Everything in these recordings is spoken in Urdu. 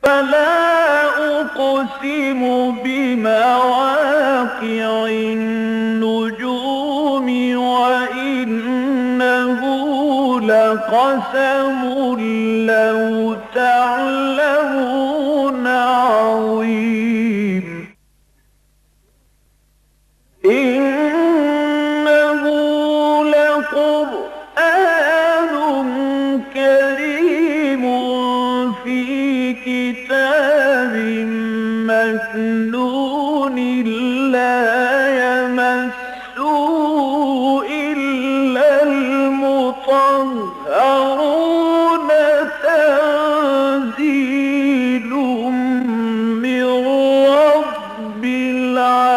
فلا أقسم بمواقع النجوم وإنه لقسم لو تعلمون عظيم إنه لقرآن كريم في كتاب مكنون لا يمسه إلا المطهرون تنزيل من رب العالمين.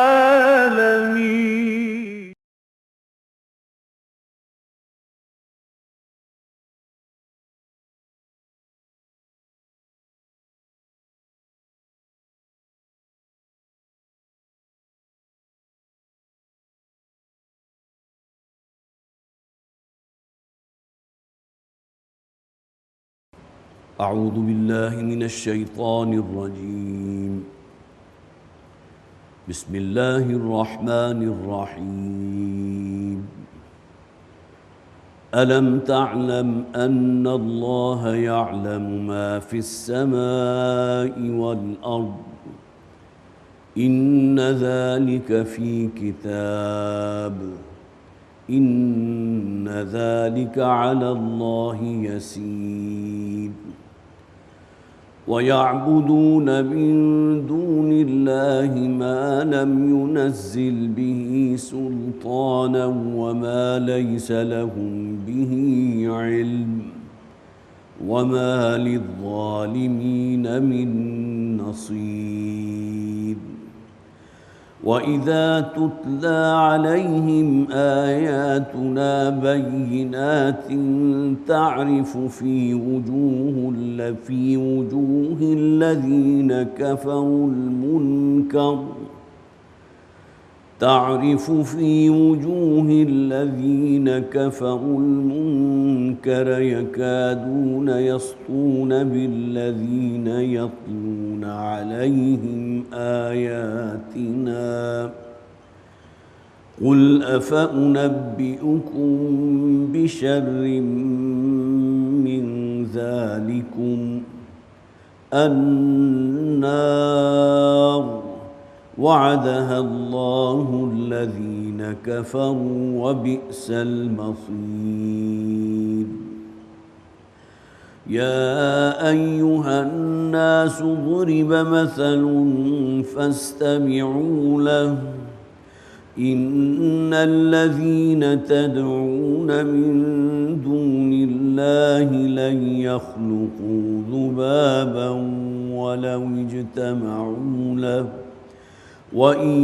أعوذ بالله من الشيطان الرجيم. بسم الله الرحمن الرحيم. ألم تعلم أن الله يعلم ما في السماء والأرض إن ذلك في كتاب إن ذلك على الله يسير. ويعبدون من دون الله ما لم ينزل به سلطانا وما ليس لهم به علم وما للظالمين من نصير. وإذا تتلى عليهم آياتنا بينات تعرف في وجوه الذين كفروا المنكر يكادون يسطون بالذين يتلون عليهم آياتنا. قل أفأنبئكم بشر من ذلكم النار وعدها الله الذين كفروا وبئس المصير. يا أيها الناس ضرب مثل فاستمعوا له إن الذين تدعون من دون الله لن يخلقوا ذبابا ولو اجتمعوا له وإن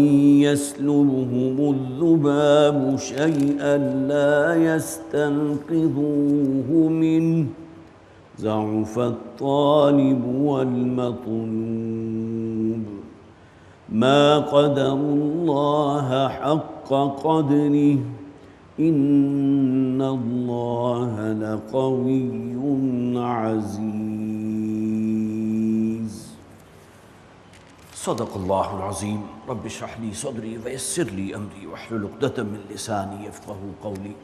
يسلبهم الذباب شيئا لا يستنقذوه منه ضعف الطالب والمطلوب. ما قدروا الله حق قدره إن الله لقوي عزيز. صدق الله العظيم. رب اشرح لي صدري ويسر لي أمري واحلل عقدة من لساني يفقهوا قولي.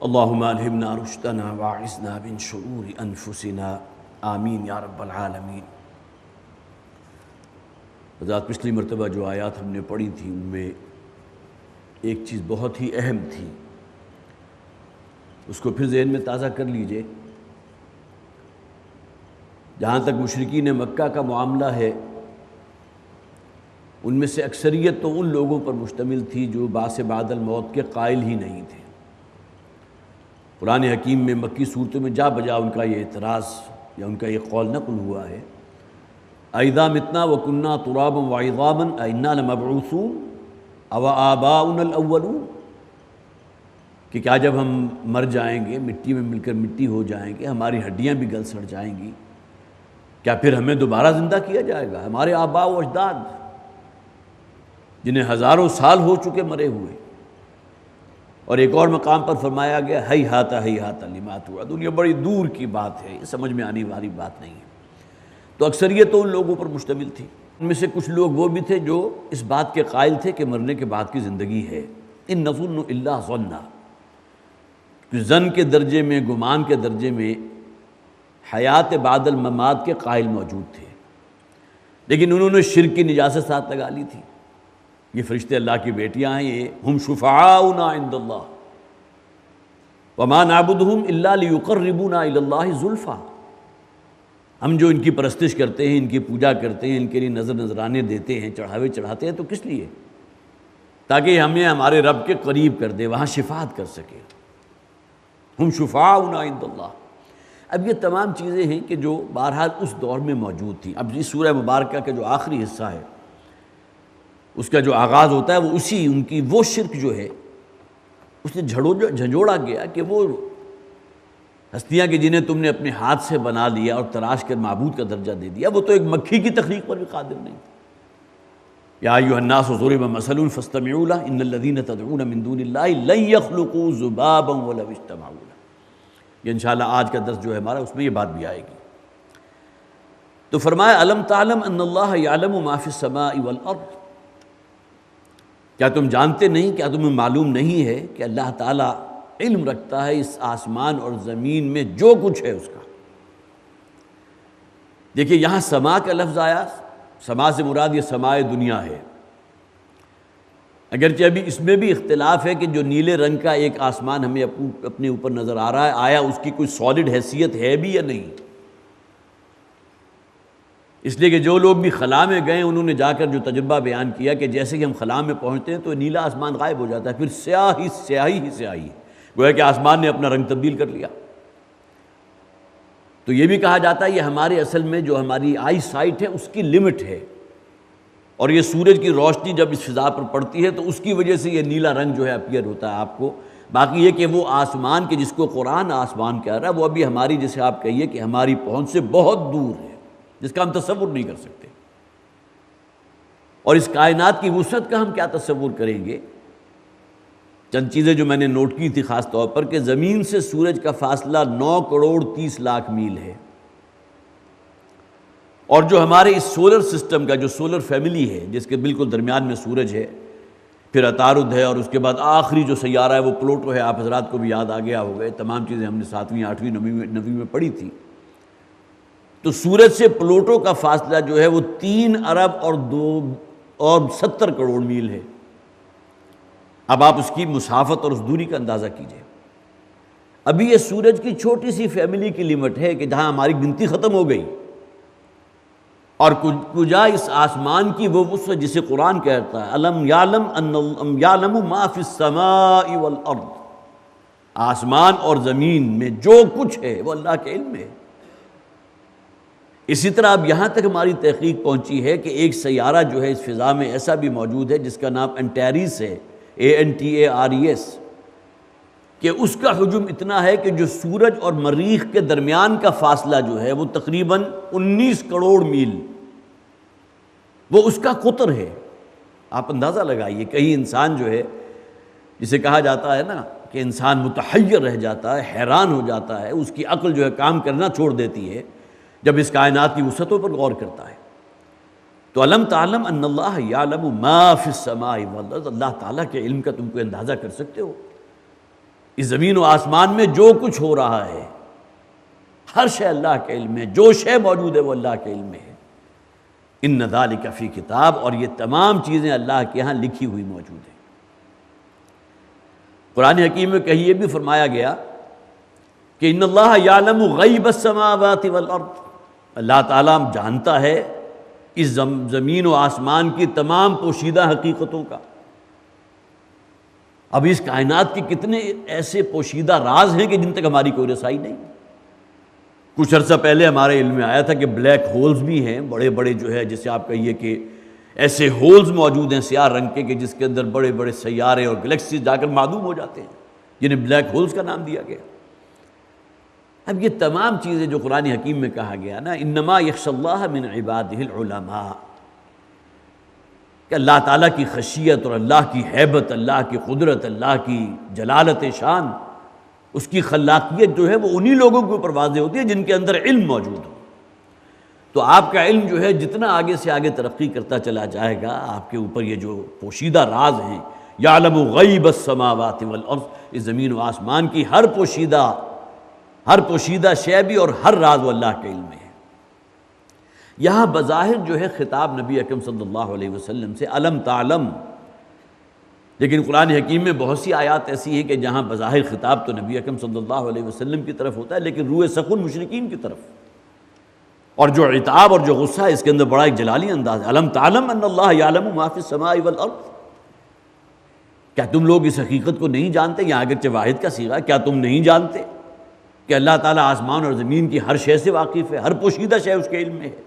اللهم ألهمنا رشدنا واعصمنا من شرور أنفسنا آمین یا رب العالمین. حضرات پچھلی مرتبہ جو آیات ہم نے پڑھی تھی ان میں ایک چیز بہت ہی اہم تھی، اس کو پھر ذہن میں تازہ کر لیجئے. جہاں تک مشرکین مکہ کا معاملہ ہے، ان میں سے اکثریت تو ان لوگوں پر مشتمل تھی جو بعث بعد الموت کے قائل ہی نہیں تھے. قرآن حکیم میں مکی صورتوں میں جا بجا ان کا یہ اعتراض یا ان کا یہ قول نقل ہوا ہے، اَإِذَا مِتْنَا وَكُنَّا تُرَابًا وَعِظَامًا أَإِنَّا لَمَبْعُوثُونَ أَوْ آبَاؤُنَا الْأَوَّلُونَ، کہ کیا جب ہم مر جائیں گے، مٹی میں مل کر مٹی ہو جائیں گے، ہماری ہڈیاں بھی گل سڑ جائیں گی، کیا پھر ہمیں دوبارہ زندہ کیا جائے گا؟ ہمارے آباء و اجداد جنہیں ہزاروں سال ہو چکے مرے ہوئے. اور ایک اور مقام پر فرمایا گیا ہیہات لما توعدون، یہ بڑی دور کی بات ہے، یہ سمجھ میں آنے والی بات نہیں ہے. تو اکثریت تو ان لوگوں پر مشتمل تھی۔ ان میں سے کچھ لوگ وہ بھی تھے جو اس بات کے قائل تھے کہ مرنے کے بعد کی زندگی ہے، ان نظن الا ظنا، کہ ظن کے درجے میں، گمان کے درجے میں حیات بعد الممات کے قائل موجود تھے، لیکن انہوں نے شرک کی نجاست ساتھ لگا لی تھی۔ یہ فرشتے اللہ کی بیٹیاں ہیں، یہ ہم شفعاؤنا عند اللہ وما نعبدہم الا لیقربونا الی اللہ زلفیٰ، ہم جو ان کی پرستش کرتے ہیں، ان کی پوجا کرتے ہیں، ان کے لیے نظر نذرانے دیتے ہیں، چڑھاوے چڑھاتے ہیں، تو کس لیے؟ تاکہ ہمیں ہمارے رب کے قریب کر دے، وہاں شفاعت کر سکے۔ ہم شفعاؤنا عند اللہ۔ اب یہ تمام چیزیں ہیں کہ جو بہرحال اس دور میں موجود تھیں۔ اب اس سورہ مبارکہ کا جو آخری حصہ ہے، اس کا جو آغاز ہوتا ہے، وہ اسی ان کی وہ شرک جو ہے اس نے جھنجھوڑا گیا کہ وہ ہستیاں کہ جنہیں تم نے اپنے ہاتھ سے بنا لیا اور تراش کر معبود کا درجہ دے دیا، وہ تو ایک مکھی کی تخلیق پر بھی قادر نہیں تھے۔ یا ایھا الناس ضرب مثل فاستمعوا له ان الذين تدعون من دون الله لن يخلقوا ذبابا ولو اجتمعوا له۔ یہ انشاءاللہ آج کا درس جو ہے ہمارا، اس میں یہ بات بھی آئے گی۔ تو فرمایا الم تعلم ان اللہ یعلم ما فی السماء والارض، کیا تم جانتے نہیں، کیا تمہیں معلوم نہیں ہے کہ اللہ تعالیٰ علم رکھتا ہے اس آسمان اور زمین میں جو کچھ ہے اس کا۔ دیکھیے یہاں سما کا لفظ آیا، سما سے مراد یہ سمائے دنیا ہے، اگرچہ ابھی اس میں بھی اختلاف ہے کہ جو نیلے رنگ کا ایک آسمان ہمیں اپنے اوپر نظر آ رہا ہے، آیا اس کی کوئی سالڈ حیثیت ہے بھی یا نہیں۔ اس لیے کہ جو لوگ بھی خلا میں گئے انہوں نے جا کر جو تجربہ بیان کیا کہ جیسے کہ ہم خلا میں پہنچتے ہیں تو نیلا آسمان غائب ہو جاتا ہے، پھر سیاہی سیاہی ہی سیاہی، گویا کہ آسمان نے اپنا رنگ تبدیل کر لیا۔ تو یہ بھی کہا جاتا ہے یہ ہمارے اصل میں جو ہماری آئی سائٹ ہے اس کی لمٹ ہے، اور یہ سورج کی روشنی جب اس فضا پر پڑتی ہے تو اس کی وجہ سے یہ نیلا رنگ جو ہے اپیئر ہوتا ہے آپ کو۔ باقی یہ کہ وہ آسمان کے جس کو قرآن آسمان کہہ رہا ہے وہ ابھی ہماری، جیسے آپ کہیے کہ ہماری پہنچ سے بہت دور ہے، جس کا ہم تصور نہیں کر سکتے۔ اور اس کائنات کی وسعت کا ہم کیا تصور کریں گے؟ چند چیزیں جو میں نے نوٹ کی تھی خاص طور پر، کہ زمین سے سورج کا فاصلہ 9 کروڑ 30 لاکھ میل ہے، اور جو ہمارے اس سولر سسٹم کا جو سولر فیملی ہے جس کے بالکل درمیان میں سورج ہے، پھر عطارد ہے، اور اس کے بعد آخری جو سیارہ ہے وہ پلوٹو ہے، آپ حضرات کو بھی یاد آ گیا ہوگا، تمام چیزیں ہم نے 7ویں 8ویں 9ویں میں پڑھی تھی۔ تو سورج سے پلوٹو کا فاصلہ جو ہے وہ 3 ارب اور 70 کروڑ میل ہے۔ اب آپ اس کی مسافت اور اس دوری کا اندازہ کیجئے۔ ابھی یہ سورج کی چھوٹی سی فیملی کی لمٹ ہے کہ جہاں ہماری گنتی ختم ہو گئی، اور کجا اس آسمان کی وہ وسعت جسے قرآن کہتا ہے الم یعلم ما فی السماء والارض، آسمان اور زمین میں جو کچھ ہے وہ اللہ کے علم میں ہے۔ اسی طرح اب یہاں تک ہماری تحقیق پہنچی ہے کہ ایک سیارہ جو ہے اس فضا میں ایسا بھی موجود ہے جس کا نام انٹیریس ہے، ANTARES، کہ اس کا حجم اتنا ہے کہ جو سورج اور مریخ کے درمیان کا فاصلہ جو ہے وہ تقریباً 19 کروڑ میل، وہ اس کا قطر ہے۔ آپ اندازہ لگائیے، کہیں انسان جو ہے جسے کہا جاتا ہے نا کہ انسان متحیر رہ جاتا ہے، حیران ہو جاتا ہے، اس کی عقل جو ہے کام کرنا چھوڑ دیتی ہے جب اس کائنات کی وسعتوں پر غور کرتا ہے۔ تو الم تعلم ان اللہ یعلم ما فی السماء والارض، اللہ تعالیٰ کے علم کا تم کو اندازہ کر سکتے ہو؟ اس زمین و آسمان میں جو کچھ ہو رہا ہے ہر شے اللہ کے علم میں، جو شے موجود ہے وہ اللہ کے علم میں ہے۔ ان ذالک فی کتاب، اور یہ تمام چیزیں اللہ کے ہاں لکھی ہوئی موجود ہیں۔ قرآن حکیم میں کہیں یہ بھی فرمایا گیا کہ ان اللہ یعلم غیب السماوات والارض، اللہ تعالیٰ جانتا ہے اس زمین و آسمان کی تمام پوشیدہ حقیقتوں کا۔ اب اس کائنات کے کتنے ایسے پوشیدہ راز ہیں کہ جن تک ہماری کوئی رسائی نہیں۔ کچھ عرصہ پہلے ہمارے علم میں آیا تھا کہ بلیک ہولز بھی ہیں، بڑے بڑے جو ہے جسے آپ کہیے کہ ایسے ہولز موجود ہیں سیاہ رنگ کے کہ جس کے اندر بڑے بڑے سیارے اور گلیکسیز جا کر معدوم ہو جاتے ہیں، جنہیں بلیک ہولز کا نام دیا گیا۔ اب یہ تمام چیزیں جو قرآن حکیم میں کہا گیا نا، انما یخشی اللہ من عبادہ العلماء، کہ اللہ تعالیٰ کی خشیت اور اللہ کی ہیبت، اللہ کی قدرت، اللہ کی جلالت شان، اس کی خلاقیت جو ہے وہ انہی لوگوں کے اوپر واضح ہوتی ہے جن کے اندر علم موجود ہو۔ تو آپ کا علم جو ہے جتنا آگے سے آگے ترقی کرتا چلا جائے گا، آپ کے اوپر یہ جو پوشیدہ راز ہیں، یعلم غیب السماوات والارض، اس زمین و آسمان کی ہر پوشیدہ شے بھی اور ہر راز وہ اللہ کے علم میں ہے۔ یہاں بظاہر جو ہے خطاب نبی اکرم صلی اللہ علیہ وسلم سے علم تعلم، لیکن قرآن حکیم میں بہت سی آیات ایسی ہیں کہ جہاں بظاہر خطاب تو نبی اکرم صلی اللہ علیہ وسلم کی طرف ہوتا ہے، لیکن روح سخن مشرکین کی طرف، اور جو عتاب اور جو غصہ ہے اس کے اندر بڑا ایک جلالی انداز ہے۔ علم تعلم ان اللہ یعلم ما فی السماء والارض، کیا تم لوگ اس حقیقت کو نہیں جانتے؟ یہاں اگرچہ واحد کا صیغہ، کیا تم نہیں جانتے کہ اللہ تعالیٰ آسمان اور زمین کی ہر شے سے واقف ہے، ہر پوشیدہ شے اس کے علم میں ہے؟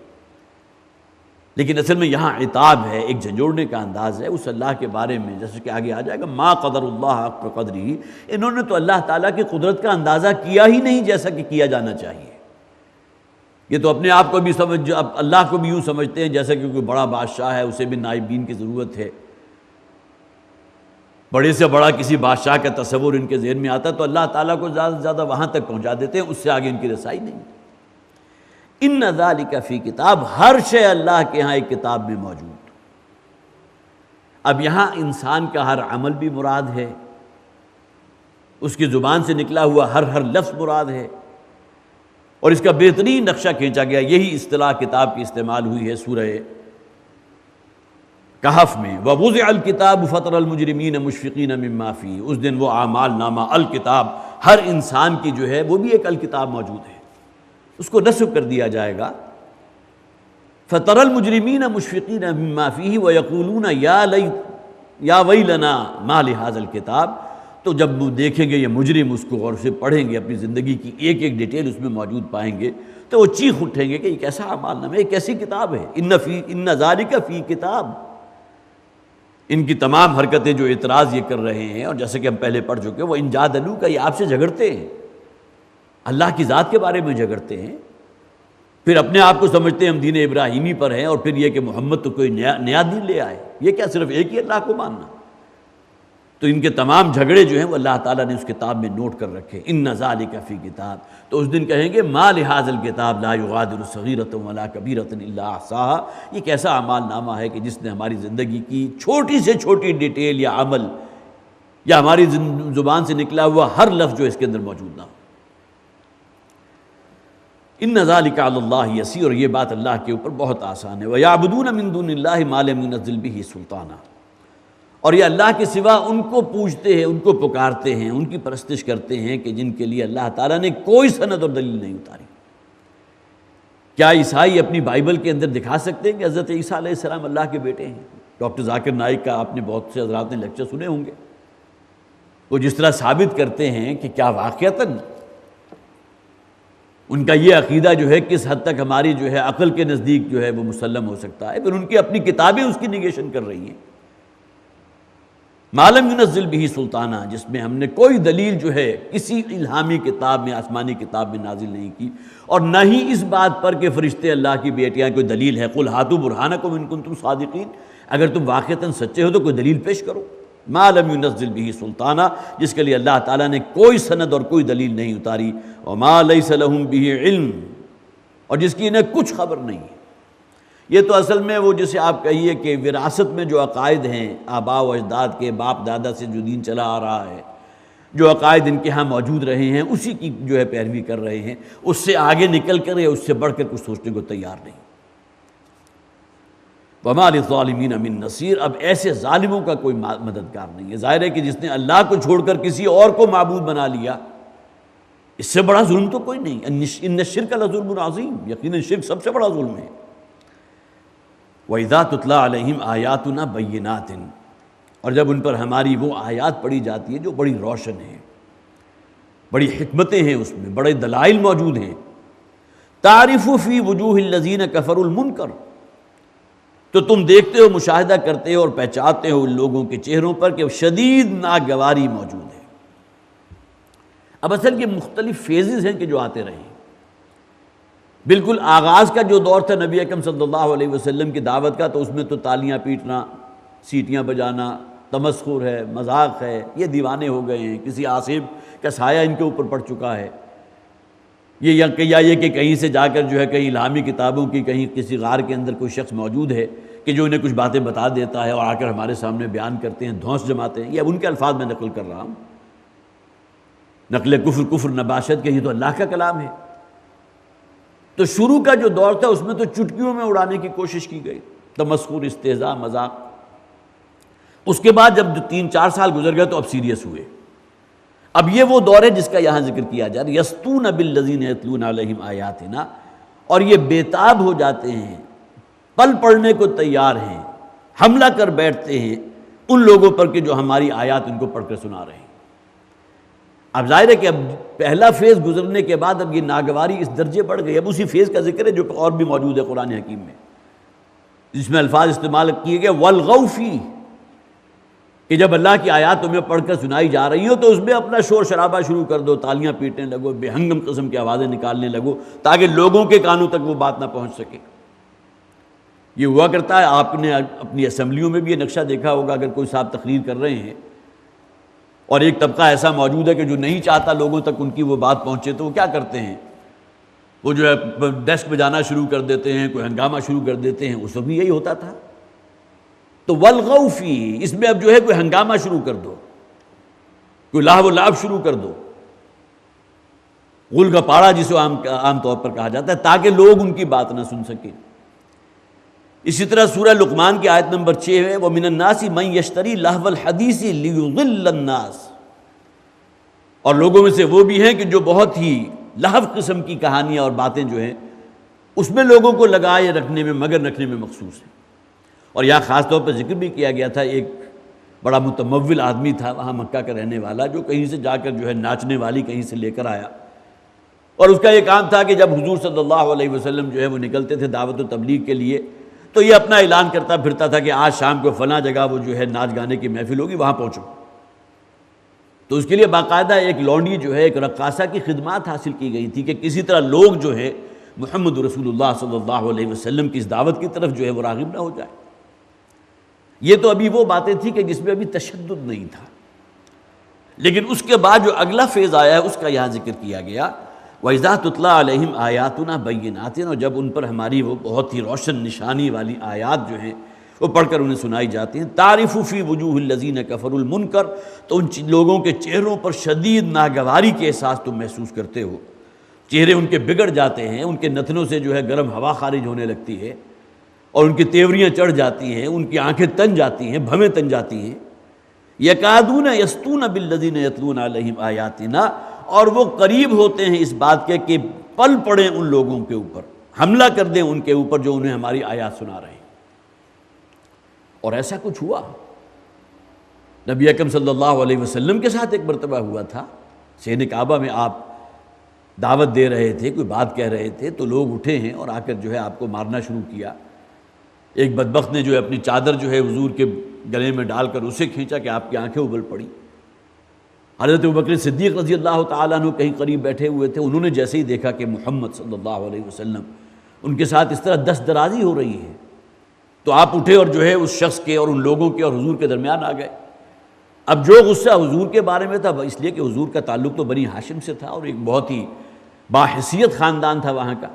لیکن اصل میں یہاں عتاب ہے، ایک جھنجھوڑنے کا انداز ہے اس اللہ کے بارے میں، جیسے کہ آگے آ جائے گا، ما قدر اللہ حق قدرہ، انہوں نے تو اللہ تعالیٰ کی قدرت کا اندازہ کیا ہی نہیں جیسا کہ کیا جانا چاہیے۔ یہ تو اپنے آپ کو بھی اللہ کو بھی یوں سمجھتے ہیں جیسا کہ کوئی بڑا بادشاہ ہے، اسے بھی نائبین کی ضرورت ہے، بڑے سے بڑا کسی بادشاہ کا تصور ان کے ذہن میں آتا ہے تو اللہ تعالیٰ کو زیادہ سے زیادہ وہاں تک پہنچا دیتے ہیں، اس سے آگے ان کی رسائی نہیں۔ ان ذالک فی کتاب، ہر شے اللہ کے ہاں ایک کتاب میں موجود۔ اب یہاں انسان کا ہر عمل بھی مراد ہے، اس کی زبان سے نکلا ہوا ہر لفظ مراد ہے، اور اس کا بہترین نقشہ کھینچا گیا، یہی اصطلاح کتاب کی استعمال ہوئی ہے سورہ کہف میں، وَوُضِعَ الْكِتَابُ فَتَرَى الْمُجْرِمِينَ مُشْفِقِينَ مِمَّا فِيهِ، اس دن وہ اعمال نامہ الکتاب، ہر انسان کی جو ہے وہ بھی ایک الکتاب موجود ہے، اس کو نصب کر دیا جائے گا۔ فَتَرَى الْمُجْرِمِينَ مُشْفِقِينَ مِمَّا فِيهِ وَيَقُولُونَ يَا وَيْلَنَا مَا لِهَذَا الْكِتَابِ، تو جب وہ دیکھیں گے یہ مجرم، اس کو غور سے پڑھیں گے، اپنی زندگی کی ایک ایک ڈیٹیل اس میں موجود پائیں گے، تو وہ چیخ اٹھیں گے کہ یہ کیسا اعمال نامہ ہے، یہ کیسی کتاب ہے، ان ذالک فی کتاب۔ ان کی تمام حرکتیں جو اعتراض یہ کر رہے ہیں، اور جیسے کہ ہم پہلے پڑھ چکے، وہ ان جادلو کا، یہ آپ سے جھگڑتے ہیں، اللہ کی ذات کے بارے میں جھگڑتے ہیں، پھر اپنے آپ کو سمجھتے ہیں ہم دین ابراہیمی پر ہیں، اور پھر یہ کہ محمد تو کوئی نیا دین لے آئے، یہ کیا صرف ایک ہی اللہ کو ماننا؟ تو ان کے تمام جھگڑے جو ہیں وہ اللہ تعالیٰ نے اس کتاب میں نوٹ کر رکھے، ان ذالک فی کتاب۔ تو اس دن کہیں گے ما لہذا الکتاب لا یغادر صغیرۃ ولا کبیرۃ الا احصاها، یہ کیسا اعمال نامہ ہے کہ جس نے ہماری زندگی کی چھوٹی سے چھوٹی ڈیٹیل یا عمل یا ہماری زبان سے نکلا ہوا ہر لفظ جو اس کے اندر موجود نہ ہو۔ ان ذالک علی اللہ یسیر، اور یہ بات اللہ کے اوپر بہت آسان ہے۔ ویعبدون من دون اللہ ما لم ینزل بہ سلطانا، اور یہ اللہ کے سوا ان کو پوجتے ہیں، ان کو پکارتے ہیں، ان کی پرستش کرتے ہیں کہ جن کے لیے اللہ تعالیٰ نے کوئی سند اور دلیل نہیں اتاری۔ کیا عیسائی اپنی بائبل کے اندر دکھا سکتے ہیں کہ حضرت عیسیٰ علیہ السلام اللہ کے بیٹے ہیں؟ ڈاکٹر ذاکر نائک کا آپ نے بہت سے حضرات نے لیکچر سنے ہوں گے، وہ جس طرح ثابت کرتے ہیں کہ کیا واقعتاً ان کا یہ عقیدہ جو ہے کس حد تک ہماری جو ہے عقل کے نزدیک جو ہے وہ مسلم ہو سکتا ہے، پھر ان کی اپنی کتابیں اس کی نیگیشن کر رہی ہیں۔ ما لم ینزل بہ سلطانہ، جس میں ہم نے کوئی دلیل جو ہے کسی الہامی کتاب میں، آسمانی کتاب میں نازل نہیں کی، اور نہ ہی اس بات پر کہ فرشتے اللہ کی بیٹیاں کوئی دلیل ہے۔ قل ہاتوا برہانکم ان کنتم صادقین، اگر تم واقعتاً سچے ہو تو کوئی دلیل پیش کرو۔ ما لم ینزل بہ سلطانہ، جس کے لیے اللہ تعالیٰ نے کوئی سند اور کوئی دلیل نہیں اتاری۔ وما لیس لہم بہ علم، اور جس کی انہیں کچھ خبر نہیں ہے۔ یہ تو اصل میں وہ جسے آپ کہیے کہ وراثت میں جو عقائد ہیں، آباء و اجداد کے، باپ دادا سے جو دین چلا آ رہا ہے، جو عقائد ان کے ہاں موجود رہے ہیں، اسی کی جو ہے پیروی کر رہے ہیں، اس سے آگے نکل کر یا اس سے بڑھ کر کچھ سوچنے کو تیار نہیں۔ وَمَا لِلظَّالِمِينَ مِن نَصِيرٍ، اب ایسے ظالموں کا کوئی مددگار نہیں ہے۔ ظاہر ہے کہ جس نے اللہ کو چھوڑ کر کسی اور کو معبود بنا لیا، اس سے بڑا ظلم تو کوئی نہیں۔ ان الشرک لظلم عظیم، یقیناً شرک سب سے بڑا ظلم ہے۔ وَإِذَا تُتْلَىٰ عَلَيْهِمْ آيَاتُنَا بَيِّنَاتٍ، اور جب ان پر ہماری وہ آیات پڑھی جاتی ہیں جو بڑی روشن ہیں، بڑی حکمتیں ہیں، اس میں بڑے دلائل موجود ہیں۔ تَعْرِفُ فِي وُجُوهِ الَّذِينَ كَفَرُوا الْمُنكَرَ، تو تم دیکھتے ہو، مشاہدہ کرتے ہو اور پہچانتے ہو ان لوگوں کے چہروں پر کہ شدید ناگواری موجود ہے۔ اب اصل کے مختلف فیزز ہیں کہ جو آتے رہے ہیں۔ بالکل آغاز کا جو دور تھا نبی اکرم صلی اللہ علیہ وسلم کی دعوت کا، تو اس میں تو تالیاں پیٹنا، سیٹیاں بجانا، تمسخر ہے، مذاق ہے، یہ دیوانے ہو گئے ہیں، کسی عاصب کا سایہ ان کے اوپر پڑ چکا ہے۔ یا یہ کہ کہیں سے جا کر جو ہے کہیں الہامی کتابوں کی کہیں کسی غار کے اندر کوئی شخص موجود ہے کہ جو انہیں کچھ باتیں بتا دیتا ہے اور آ کر ہمارے سامنے بیان کرتے ہیں، دھونس جماتے ہیں. یہ اب ان کے الفاظ میں نقل کر رہا ہوں. نقل کفر نباشت کہ یہ تو اللہ کا کلام ہے. تو شروع کا جو دور تھا اس میں تو چٹکیوں میں اڑانے کی کوشش کی گئی، تمسخر، استہزاء، مذاق. اس کے بعد جب 3-4 سال گزر گئے تو اب سیریس ہوئے. اب یہ وہ دور ہے جس کا یہاں ذکر کیا جا رہا ہے، یستون بالذین یتلون علیہم آیاتنا، اور یہ بےتاب ہو جاتے ہیں، پل پڑنے کو تیار ہیں، حملہ کر بیٹھتے ہیں ان لوگوں پر کہ جو ہماری آیات ان کو پڑھ کر سنا رہے ہیں. اب ظاہر ہے کہ اب پہلا فیز گزرنے کے بعد اب یہ ناگواری اس درجے بڑھ گئی. اب اسی فیز کا ذکر ہے جو اور بھی موجود ہے قرآن حکیم میں، جس میں الفاظ استعمال کیے گئے والغوا فیہ، کہ جب اللہ کی آیات تمہیں پڑھ کر سنائی جا رہی ہو تو اس میں اپنا شور شرابہ شروع کر دو، تالیاں پیٹنے لگو، بے ہنگم قسم کی آوازیں نکالنے لگو تاکہ لوگوں کے کانوں تک وہ بات نہ پہنچ سکے. یہ ہوا کرتا ہے، آپ نے اپنی اسمبلیوں میں بھی یہ نقشہ دیکھا ہوگا. اگر کوئی صاحب تقریر کر رہے ہیں اور ایک طبقہ ایسا موجود ہے کہ جو نہیں چاہتا لوگوں تک ان کی وہ بات پہنچے، تو وہ کیا کرتے ہیں، وہ جو ہے ڈیسک بجانا شروع کر دیتے ہیں، کوئی ہنگامہ شروع کر دیتے ہیں. اس وقت بھی یہی ہوتا تھا. تو والغوا فیہ، اس میں اب جو ہے کوئی ہنگامہ شروع کر دو، کوئی لاہ و لعب شروع کر دو، غل گپاڑا جسے عام طور پر کہا جاتا ہے، تاکہ لوگ ان کی بات نہ سن سکیں. اسی طرح سورہ لقمان کی آیت نمبر 6 ہے، وَمِنَ النَّاسِ مَن يَشْتَرِي لَهْوَ الْحَدِيثِ لِيُضِلَّ النَّاسِ، اور لوگوں میں سے وہ بھی ہیں کہ جو بہت ہی لہو قسم کی کہانیاں اور باتیں جو ہیں اس میں لوگوں کو لگائے رکھنے میں، مگر رکھنے میں مخصوص ہیں. اور یہاں خاص طور پر ذکر بھی کیا گیا تھا، ایک بڑا متمول آدمی تھا وہاں مکہ کا رہنے والا، جو کہیں سے جا کر جو ہے ناچنے والی کہیں سے لے کر آیا، اور اس کا یہ کام تھا کہ جب حضور صلی اللہ علیہ وسلم جو ہے وہ نکلتے تھے دعوت و تبلیغ کے لیے تو یہ اپنا اعلان کرتا پھرتا تھا کہ آج شام کو فلاں جگہ وہ جو ہے ناچ گانے کی محفل ہوگی، وہاں پہنچو. تو اس کے لیے باقاعدہ ایک لونڈی جو ہے، ایک رقاصہ کی خدمات حاصل کی گئی تھی کہ کسی طرح لوگ جو ہے محمد رسول اللہ صلی اللہ علیہ وسلم کی اس دعوت کی طرف جو ہے وہ راغب نہ ہو جائے. یہ تو ابھی وہ باتیں تھیں کہ جس میں ابھی تشدد نہیں تھا. لیکن اس کے بعد جو اگلا فیز آیا ہے اس کا یہاں ذکر کیا گیا، وَإِذَا تُتْلَىٰ عَلَيْهِمْ آيَاتُنَا بَيِّنَاتٍ، اور جب ان پر ہماری وہ بہت ہی روشن نشانی والی آیات جو ہیں وہ پڑھ کر انہیں سنائی جاتی ہیں، تَعْرِفُ فِي وُجُوهِ الَّذِينَ كَفَرُوا الْمُنكَرَ، تو ان لوگوں کے چہروں پر شدید ناگواری کے احساس تم محسوس کرتے ہو. چہرے ان کے بگڑ جاتے ہیں، ان کے نتنوں سے جو ہے گرم ہوا خارج ہونے لگتی ہے اور ان کی تیوریاں چڑھ جاتی ہیں، ان کی آنکھیں تن جاتی ہیں، بھویں تن جاتی ہیں. یکادون یسطون بالذین یتلون علیہم آیاتنا، اور وہ قریب ہوتے ہیں اس بات کے کہ پل پڑیں ان لوگوں کے اوپر، حملہ کر دیں ان کے اوپر جو انہیں ہماری آیات سنا رہے ہیں. اور ایسا کچھ ہوا. نبی اکرم صلی اللہ علیہ وسلم کے ساتھ ایک مرتبہ ہوا تھا. صحن کعبہ میں آپ دعوت دے رہے تھے، کوئی بات کہہ رہے تھے، تو لوگ اٹھے ہیں اور آ کر جو ہے آپ کو مارنا شروع کیا. ایک بدبخت نے جو ہے اپنی چادر جو ہے حضور کے گلے میں ڈال کر اسے کھینچا کہ آپ کی آنکھیں ابل پڑی. حضرت ابوبکر صدیق رضی اللہ تعالیٰ عنہ کہیں قریب بیٹھے ہوئے تھے. انہوں نے جیسے ہی دیکھا کہ محمد صلی اللہ علیہ وسلم ان کے ساتھ اس طرح دست درازی ہو رہی ہے، تو آپ اٹھے اور جو ہے اس شخص کے اور ان لوگوں کے اور حضور کے درمیان آ گئے. اب جو غصہ حضور کے بارے میں تھا اس لیے کہ حضور کا تعلق تو بنی ہاشم سے تھا اور ایک بہت ہی باحیثیت خاندان تھا وہاں کا،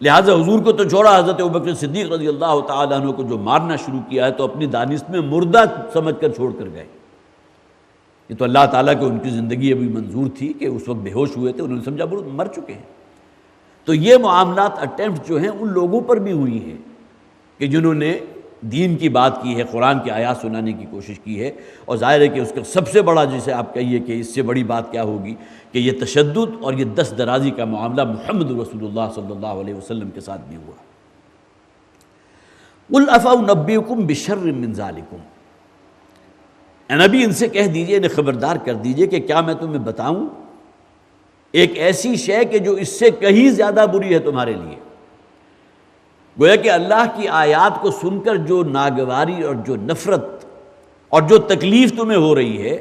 لہٰذا حضور کو تو چھوڑا، حضرت ابوبکر صدیق رضی اللہ تعالیٰ عنہ کو جو مارنا شروع کیا ہے تو اپنی دانست میں مردہ سمجھ کر چھوڑ کر گئے. یہ تو اللہ تعالیٰ کو ان کی زندگی ابھی منظور تھی کہ اس وقت بے ہوش ہوئے تھے، انہوں نے سمجھا مر چکے ہیں. تو یہ معاملات اٹیمپٹ جو ہیں ان لوگوں پر بھی ہوئی ہیں کہ جنہوں نے دین کی بات کی ہے، قرآن کی آیات سنانے کی کوشش کی ہے. اور ظاہر ہے کہ اس کا سب سے بڑا جسے آپ کہیے کہ اس سے بڑی بات کیا ہوگی کہ یہ تشدد اور یہ دست درازی کا معاملہ محمد رسول اللہ صلی اللہ علیہ وسلم کے ساتھ بھی ہوا. قُلْ أَفَأُنَبِّئُكُم بِشَرٍّ مِّن ذَلِكُمْ، اے نبی ان سے کہہ دیجئے، انہیں خبردار کر دیجئے کہ کیا میں تمہیں بتاؤں ایک ایسی شے کہ جو اس سے کہیں زیادہ بری ہے تمہارے لیے. گویا کہ اللہ کی آیات کو سن کر جو ناگواری اور جو نفرت اور جو تکلیف تمہیں ہو رہی ہے،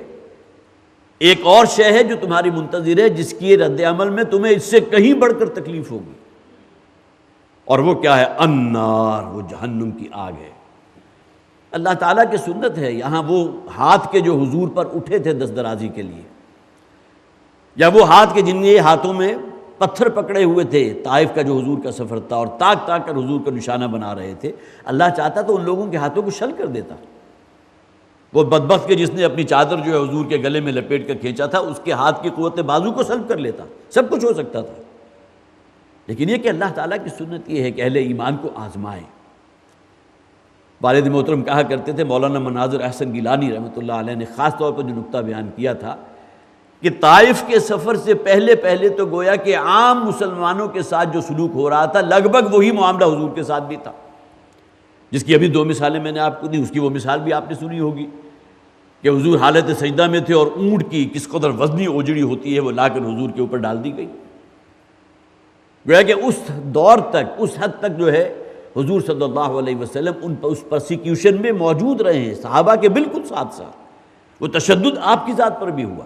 ایک اور شے ہے جو تمہاری منتظر ہے جس کی رد عمل میں تمہیں اس سے کہیں بڑھ کر تکلیف ہوگی. اور وہ کیا ہے؟ النار، وہ جہنم کی آگ ہے. اللہ تعالیٰ کی سنت ہے، یہاں وہ ہاتھ کے جو حضور پر اٹھے تھے دست درازی کے لیے، یا وہ ہاتھ کے جن کے ہاتھوں میں پتھر پکڑے ہوئے تھے طائف کا جو حضور کا سفر تھا، اور تاک تاک کر حضور کا نشانہ بنا رہے تھے، اللہ چاہتا تو ان لوگوں کے ہاتھوں کو شل کر دیتا۔ وہ بدبخت کے جس نے اپنی چادر جو ہے حضور کے گلے میں لپیٹ کر کھینچا تھا، اس کے ہاتھ کی قوت بازو کو سلب کر لیتا، سب کچھ ہو سکتا تھا۔ لیکن یہ کہ اللہ تعالیٰ کی سنت یہ ہے کہ اہل ایمان کو آزمائیں۔ والد محترم کہا کرتے تھے، مولانا مناظر احسن گیلانی رحمۃ اللہ علیہ نے خاص طور پر جو نکتہ بیان کیا تھا کہ طائف کے سفر سے پہلے تو گویا کہ عام مسلمانوں کے ساتھ جو سلوک ہو رہا تھا لگ بھگ وہی معاملہ حضور کے ساتھ بھی تھا، جس کی ابھی 2 مثالیں میں نے آپ کو دی، اس کی وہ مثال بھی آپ نے سنی ہوگی کہ حضور حالت سجدہ میں تھے اور اونٹ کی کس قدر وزنی اوجڑی ہوتی ہے وہ لا کر حضور کے اوپر ڈال دی گئی۔ گویا کہ اس دور تک، اس حد تک جو ہے حضور صلی اللہ علیہ وسلم اس پرسیکیوشن میں موجود رہے ہیں، صحابہ کے بالکل ساتھ ساتھ۔ وہ تشدد آپ کی ذات پر بھی ہوا،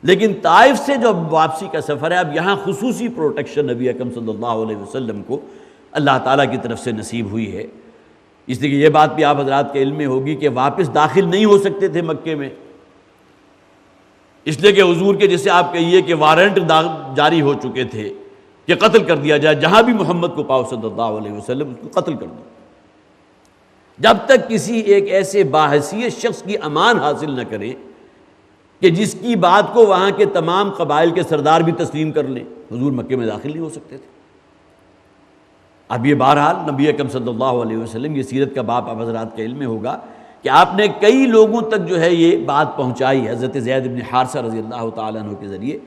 لیکن طائف سے جو واپسی کا سفر ہے، اب یہاں خصوصی پروٹیکشن نبی اکرم صلی اللہ علیہ وسلم کو اللہ تعالیٰ کی طرف سے نصیب ہوئی ہے۔ اس لیے کہ یہ بات بھی آپ حضرات کے علم میں ہوگی کہ واپس داخل نہیں ہو سکتے تھے مکے میں، اس لیے کہ حضور کے جسے آپ کہیے کہ وارنٹ جاری ہو چکے تھے کہ قتل کر دیا جائے، جہاں بھی محمد کو پاؤ صلی اللہ علیہ وسلم اس کو قتل کر دو۔ جب تک کسی ایک ایسے باحیثیت شخص کی امان حاصل نہ کرے کہ جس کی بات کو وہاں کے تمام قبائل کے سردار بھی تسلیم کر لیں، حضور مکے میں داخل نہیں ہو سکتے تھے۔ اب یہ بہرحال نبی اکرم صلی اللہ علیہ وسلم، یہ سیرت کا باب آپ حضرات کے علم میں ہوگا کہ آپ نے کئی لوگوں تک جو ہے یہ بات پہنچائی، حضرت زید بن حارثہ رضی اللہ تعالیٰ عنہ کے ذریعے،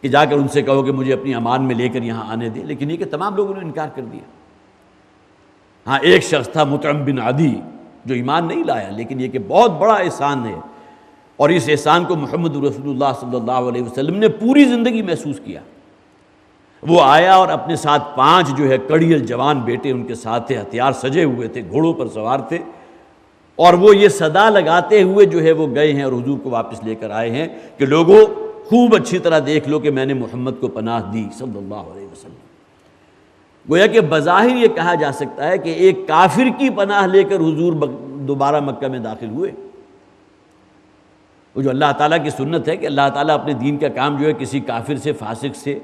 کہ جا کر ان سے کہو کہ مجھے اپنی امان میں لے کر یہاں آنے دیں، لیکن یہ کہ تمام لوگوں نے انکار کر دیا۔ ہاں ایک شخص تھا مطعم بن عدی جو ایمان نہیں لایا، لیکن یہ کہ بہت بڑا احسان ہے، اور اس احسان کو محمد رسول اللہ صلی اللہ علیہ وسلم نے پوری زندگی محسوس کیا۔ وہ آیا اور اپنے ساتھ 5 جو ہے کڑیل جوان بیٹے ان کے ساتھ تھے، ہتھیار سجے ہوئے تھے، گھوڑوں پر سوار تھے، اور وہ یہ صدا لگاتے ہوئے جو ہے وہ گئے ہیں اور حضور کو واپس لے کر آئے ہیں کہ لوگوں خوب اچھی طرح دیکھ لو کہ میں نے محمد کو پناہ دی صلی اللہ علیہ وسلم۔ گویا کہ بظاہر یہ کہا جا سکتا ہے کہ ایک کافر کی پناہ لے کر حضور دوبارہ مکہ میں داخل ہوئے۔ وہ جو اللہ تعالیٰ کی سنت ہے کہ اللہ تعالیٰ اپنے دین کا کام جو ہے کسی کافر سے، فاسق سے،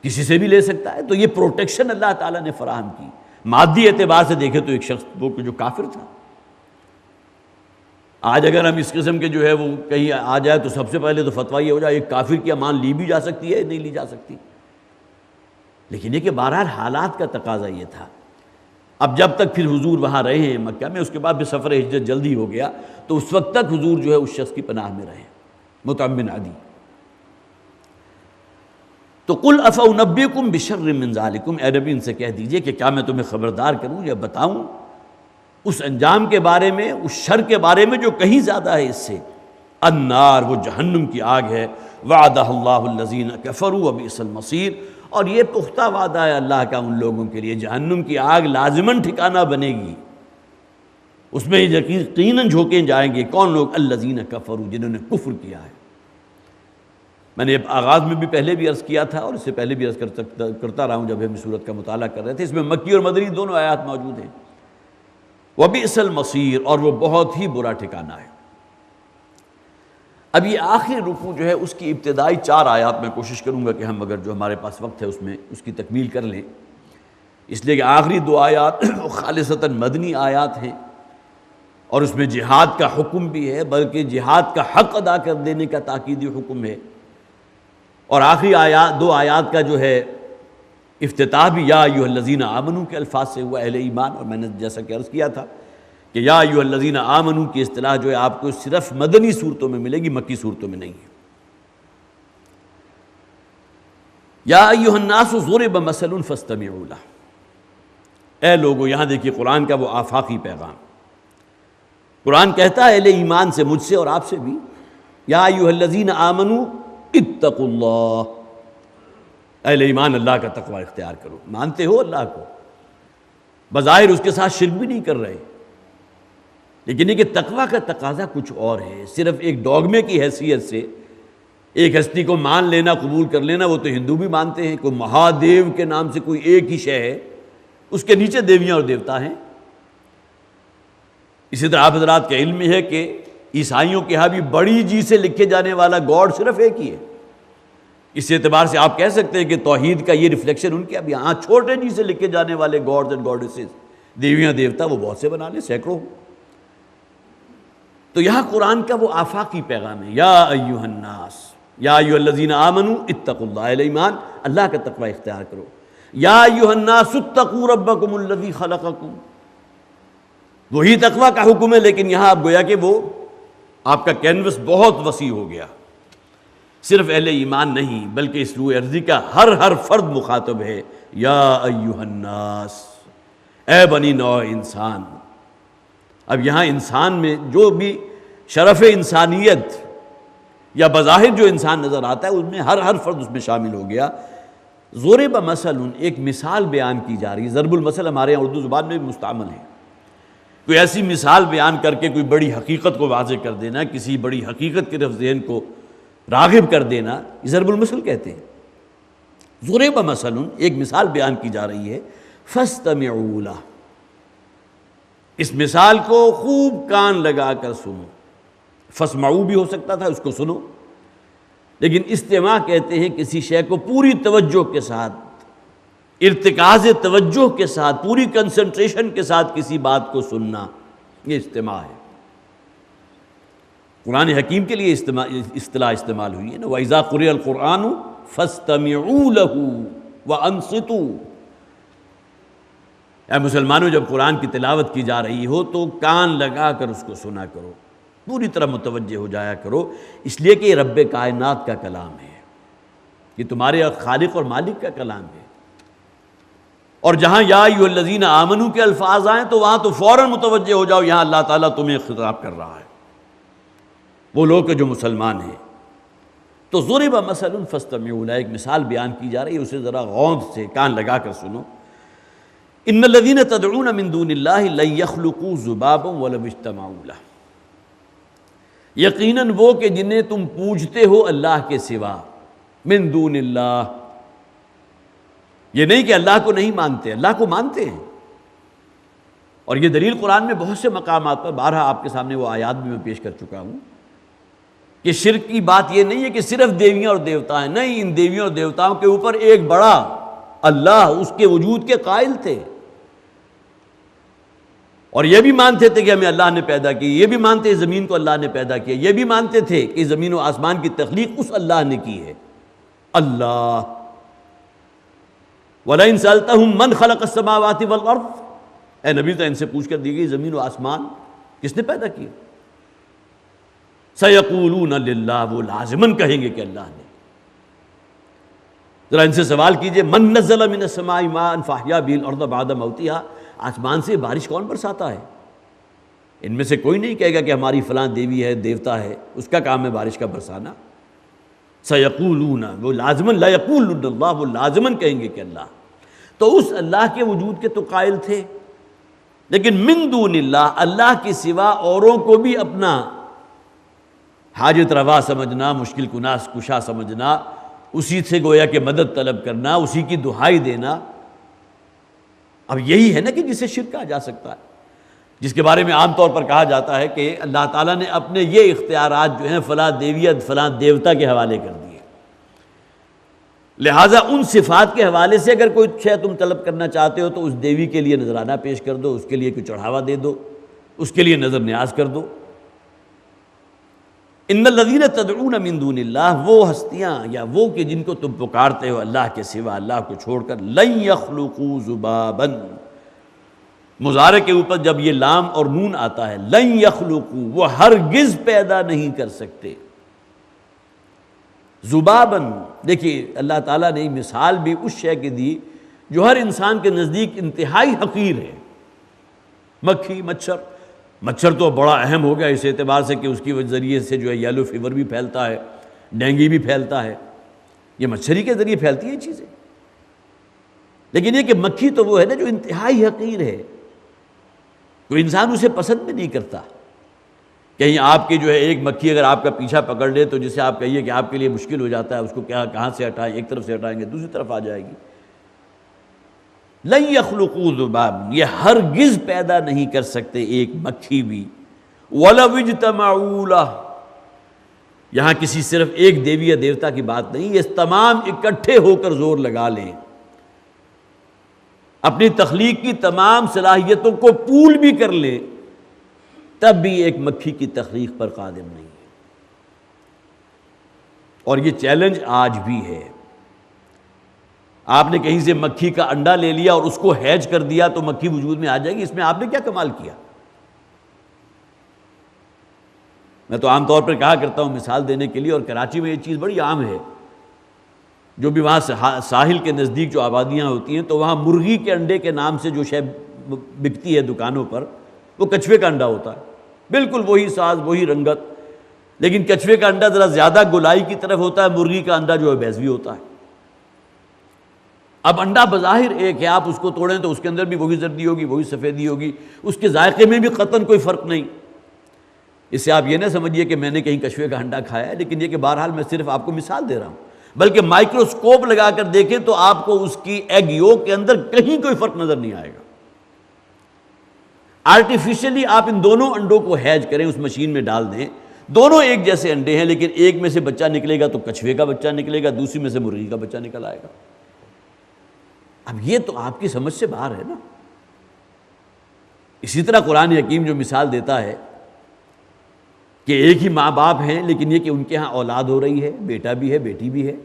کسی سے بھی لے سکتا ہے، تو یہ پروٹیکشن اللہ تعالیٰ نے فراہم کی۔ مادی اعتبار سے دیکھیں تو ایک شخص وہ جو کافر تھا، آج اگر ہم اس قسم کے جو ہے وہ کہیں آ جائے تو سب سے پہلے تو فتویٰ یہ ہو جائے ایک کافر کی امان لی بھی جا سکتی ہے، نہیں لی جا سکتی، لیکن یہ کہ بہرحال حالات کا تقاضا یہ تھا۔ اب جب تک پھر حضور وہاں رہے ہیں مکہ میں، اس کے بعد بھی سفر ہجرت جلدی ہو گیا، تو اس وقت تک حضور جو ہے اس شخص کی پناہ میں رہے، مطعم بن عدی۔ تو قل افانبئکم بشر من ذالکم، اے نبی ان سے کہہ دیجئے کہ کیا میں تمہیں خبردار کروں یا بتاؤں اس انجام کے بارے میں، اس شر کے بارے میں جو کہیں زیادہ ہے اس سے۔ النار، وہ جہنم کی آگ ہے، وعدہ اللہ الذین کفروا وبئس المصیر، اور یہ پختہ وعدہ ہے اللہ کا ان لوگوں کے لیے، جہنم کی آگ لازماً ٹھکانہ بنے گی، اس میں یقیناً جھونکے جائیں گے۔ کون لوگ؟ الذین کفروا، جنہوں نے کفر کیا ہے۔ میں نے آغاز میں بھی پہلے بھی عرض کیا تھا اور اس سے پہلے بھی عرض کرتا رہا ہوں جب ہم سورت کا مطالعہ کر رہے تھے، اس میں مکی اور مدنی دونوں آیات موجود ہیں۔ وبئس المصیر، اور وہ بہت ہی برا ٹھکانہ ہے۔ اب یہ آخری رکوع جو ہے اس کی ابتدائی 4 آیات میں کوشش کروں گا کہ ہم اگر جو ہمارے پاس وقت ہے اس میں اس کی تکمیل کر لیں، اس لیے کہ آخری 2 آیات خالصتاً مدنی آیات ہیں، اور اس میں جہاد کا حکم بھی ہے، بلکہ جہاد کا حق ادا کر دینے کا تاکیدی حکم ہے، اور آخری 2 آیات کا جو ہے افتتاح بھی یا ایھا الذین آمنوا کے الفاظ سے ہوا، اہل ایمان، اور میں نے جیسا کہ عرض کیا تھا کہ یا ایھا الذین آمنوا کی اصطلاح جو ہے آپ کو صرف مدنی صورتوں میں ملے گی، مکی صورتوں میں نہیں ہے۔ یا ایھا الناس ضرب مثل فاستمعوا لہ، اے لوگو، یہاں دیکھیے قرآن کا وہ آفاقی پیغام، قرآن کہتا ہے اہل ایمان سے، مجھ سے اور آپ سے بھی، یا ایھا الذین آمنوا اتقوا اللہ، اہل ایمان اللہ کا تقوی اختیار کرو، مانتے ہو اللہ کو، بظاہر اس کے ساتھ شرک بھی نہیں کر رہے، لیکن یہ کہ تقوی کا تقاضا کچھ اور ہے۔ صرف ایک ڈوگمے کی حیثیت سے ایک ہستی کو مان لینا، قبول کر لینا، وہ تو ہندو بھی مانتے ہیں، کوئی مہادیو کے نام سے کوئی ایک ہی شے ہے، اس کے نیچے دیویاں اور دیوتا ہیں۔ اسی طرح آپ حضرات کا علم ہے کہ عیسائیوں کے ہاں بھی بڑی جی سے لکھے جانے والا گاڈ صرف ایک ہی ہے، اس اعتبار سے آپ کہہ سکتے ہیں کہ توحید کا یہ ریفلیکشن ان کے اب یہاں چھوٹے جی سے لکھے جانے والے گاڈز اینڈ گاڈیسز، دیویاں دیوتا، وہ بہت سے بنا لیں، سینکڑوں۔ تو یہاں قرآن کا وہ آفاقی پیغام ہے، یا ایھا الناس، یا ایھا الذین آمنوا اتقوا اللہ، اہل ایمان اللہ کا تقوی اختیار کرو، یا ایھا الناس اتقوا ربکم الذی خلقکم، وہی تقوی کا حکم ہے، لیکن یہاں آپ گویا کہ وہ آپ کا کینوس بہت وسیع ہو گیا، صرف اہل ایمان نہیں بلکہ اس روح ارضی کا ہر فرد مخاطب ہے، یا ایھا الناس، اے بنی نوع انسان۔ اب یہاں انسان میں جو بھی شرف انسانیت یا بظاہر جو انسان نظر آتا ہے، اس میں ہر فرد اس میں شامل ہو گیا۔ ضرب مثل، ایک مثال بیان کی جا رہی ہے۔ ضرب المثل ہمارے یہاں اردو زبان میں بھی مستعمل ہے، کوئی ایسی مثال بیان کر کے کوئی بڑی حقیقت کو واضح کر دینا، کسی بڑی حقیقت کی طرف ذہن کو راغب کر دینا، یہ ضرب المثل کہتے ہیں۔ ضرب مثل، ایک مثال بیان کی جا رہی ہے، فاستمعوا لہ، اس مثال کو خوب کان لگا کر سنو۔ فاسمعوا بھی ہو سکتا تھا، اس کو سنو، لیکن استماع کہتے ہیں کسی شے کو پوری توجہ کے ساتھ، ارتکاز توجہ کے ساتھ، پوری کنسنٹریشن کے ساتھ کسی بات کو سننا، یہ استماع ہے۔ قرآن حکیم کے لیے اصطلاح استعمال ہوئی ہے نا، وَإِذَا قُرِئَ الْقُرْآنُ فَاسْتَمِعُوا لَهُ وَأَنصِتُوا۔ اے مسلمانوں، جب قرآن کی تلاوت کی جا رہی ہو تو کان لگا کر اس کو سنا کرو، پوری طرح متوجہ ہو جایا کرو، اس لیے کہ یہ رب کائنات کا کلام ہے، یہ تمہارے خالق اور مالک کا کلام ہے۔ اور جہاں یا ایھا الذین آمنوا کے الفاظ آئیں تو وہاں تو فوراً متوجہ ہو جاؤ، یہاں اللہ تعالیٰ تمہیں خطاب کر رہا ہے، وہ لوگ جو مسلمان ہیں۔ تو ضرب مثل فاستمعوا لہ، ایک مثال بیان کی جا رہی ہے، اسے ذرا غور سے کان لگا کر سنو۔ ان الذین تدعون من دون اللہ لن یخلقوا ذبابا ولو اجتمعوا لہ، یقیناً وہ کہ جنہیں تم پوجتے ہو اللہ کے سوا، من دون اللہ، یہ نہیں کہ اللہ کو نہیں مانتے، اللہ کو مانتے ہیں، اور یہ دلیل قرآن میں بہت سے مقامات پر، بارہا آپ کے سامنے وہ آیات بھی میں پیش کر چکا ہوں کہ شرک کی بات یہ نہیں ہے کہ صرف دیویاں اور دیوتا ہیں، نہیں، ان دیویوں اور دیوتاؤں کے اوپر ایک بڑا اللہ، اس کے وجود کے قائل تھے، اور یہ بھی مانتے تھے کہ ہمیں اللہ نے پیدا کی، یہ بھی مانتے زمین کو اللہ نے پیدا کیا، یہ بھی مانتے تھے کہ زمین و آسمان کی تخلیق اس اللہ نے کی ہے، اللہ۔ وَلَئِن سَأَلْتَهُم مَّنْ خَلَقَ السَّمَاوَاتِ وَالْأَرْضَ، اے نبی تو ان سے پوچھ کر دی گئی زمین و آسمان کس نے پیدا کیا؟ سَيَقُولُونَ لِلَّهِ، وہ لازماً کہیں گے کہ اللہ نے۔ ذرا ان سے سوال کیجئے، من نزل من السماء ماء فاحیا به الارض بعد موتها، آسمان سے بارش کون برساتا ہے؟ ان میں سے کوئی نہیں کہے گا کہ ہماری فلاں دیوی ہے، دیوتا ہے، اس کا کام ہے بارش کا برسانا۔ سیقولون، وہ لازماً، لا یقولون اللہ، وہ لازماً کہیں گے کہ اللہ۔ تو اس اللہ کے وجود کے تو قائل تھے، لیکن من دون اللہ، اللہ کے سوا اوروں کو بھی اپنا حاجت روا سمجھنا، مشکل کشا سمجھنا، اسی سے گویا کہ مدد طلب کرنا، اسی کی دہائی دینا، اب یہی ہے نا کہ جسے شرک کہا جا سکتا ہے، جس کے بارے میں عام طور پر کہا جاتا ہے کہ اللہ تعالیٰ نے اپنے یہ اختیارات جو ہیں فلاں دیویت فلاں دیوتا کے حوالے کر دیے، لہٰذا ان صفات کے حوالے سے اگر کوئی شے تم طلب کرنا چاہتے ہو تو اس دیوی کے لیے نذرانہ پیش کر دو، اس کے لیے کوئی چڑھاوا دے دو، اس کے لیے نظر نیاز کر دو۔ ان الذین تدعون من دون اللہ، وہ ہستیاں یا وہ کہ جن کو تم پکارتے ہو اللہ کے سوا، اللہ کو چھوڑ کر، لن یخلقوا ذبابا، مضارع کے اوپر جب یہ لام اور نون آتا ہے، لن یخلقوا، وہ ہرگز پیدا نہیں کر سکتے، ذباباً، دیکھیے اللہ تعالیٰ نے مثال بھی اس شے کی دی جو ہر انسان کے نزدیک انتہائی حقیر ہے، مکھی، مچھر تو بڑا اہم ہو گیا اس اعتبار سے کہ اس کی ذریعے سے جو ہے یلو فیور بھی پھیلتا ہے، ڈینگی بھی پھیلتا ہے، یہ مچھری کے ذریعے پھیلتی ہیں چیزیں، لیکن یہ کہ مکھی تو وہ ہے نا جو انتہائی حقیر ہے، کوئی انسان اسے پسند بھی نہیں کرتا، کہیں آپ کی جو ہے ایک مکھی اگر آپ کا پیچھا پکڑ لے تو جسے آپ کہیے کہ آپ کے لیے مشکل ہو جاتا ہے، اس کو کہاں سے ہٹائیں، ایک طرف سے ہٹائیں گے دوسری طرف آ جائے گی۔ لن یخلقوا ذبابا، یہ ہرگز پیدا نہیں کر سکتے ایک مکھی بھی، ولو اجتمعوا لہ، یہاں کسی صرف ایک دیوی یا دیوتا کی بات نہیں، یہ تمام اکٹھے ہو کر زور لگا لیں، اپنی تخلیق کی تمام صلاحیتوں کو پول بھی کر لیں، تب بھی ایک مکھی کی تخلیق پر قادر نہیں ہے۔ اور یہ چیلنج آج بھی ہے۔ آپ نے کہیں سے مکھی کا انڈا لے لیا اور اس کو ہیج کر دیا تو مکھی وجود میں آ جائے گی، اس میں آپ نے کیا کمال کیا؟ میں تو عام طور پر کہا کرتا ہوں مثال دینے کے لیے، اور کراچی میں یہ چیز بڑی عام ہے، جو بھی وہاں ساحل کے نزدیک جو آبادیاں ہوتی ہیں تو وہاں مرغی کے انڈے کے نام سے جو شے بکتی ہے دکانوں پر، وہ کچھوے کا انڈا ہوتا ہے، بالکل وہی ساز وہی رنگت، لیکن کچھوے کا انڈا ذرا زیادہ گولائی کی طرف ہوتا ہے، مرغی کا انڈا جو ہے بیضوی ہوتا ہے۔ اب انڈا بظاہر ایک ہے، آپ اس کو توڑیں تو اس کے اندر بھی وہی زردی ہوگی، وہی سفیدی ہوگی، اس کے ذائقے میں بھی قطعاً کوئی فرق نہیں۔ اس سے آپ یہ نہ سمجھیے کہ میں نے کہیں کچھوے کا انڈا کھایا ہے، لیکن یہ کہ بہرحال میں صرف آپ کو مثال دے رہا ہوں، بلکہ مائکروسکوپ لگا کر دیکھیں تو آپ کو اس کی ایگ یولک کے اندر کہیں کوئی فرق نظر نہیں آئے گا۔ آرٹیفیشلی آپ ان دونوں انڈوں کو ہیج کریں، اس مشین میں ڈال دیں، دونوں ایک جیسے انڈے ہیں، لیکن ایک میں سے بچہ نکلے گا تو کچھوے کا بچہ نکلے گا، دوسری میں سے مرغی کا بچہ نکل آئے گا۔ اب یہ تو آپ کی سمجھ سے باہر ہے نا۔ اسی طرح قرآن حکیم جو مثال دیتا ہے کہ ایک ہی ماں باپ ہیں، لیکن یہ کہ ان کے ہاں اولاد ہو رہی ہے، بیٹا بھی ہے بیٹی بھی ہے،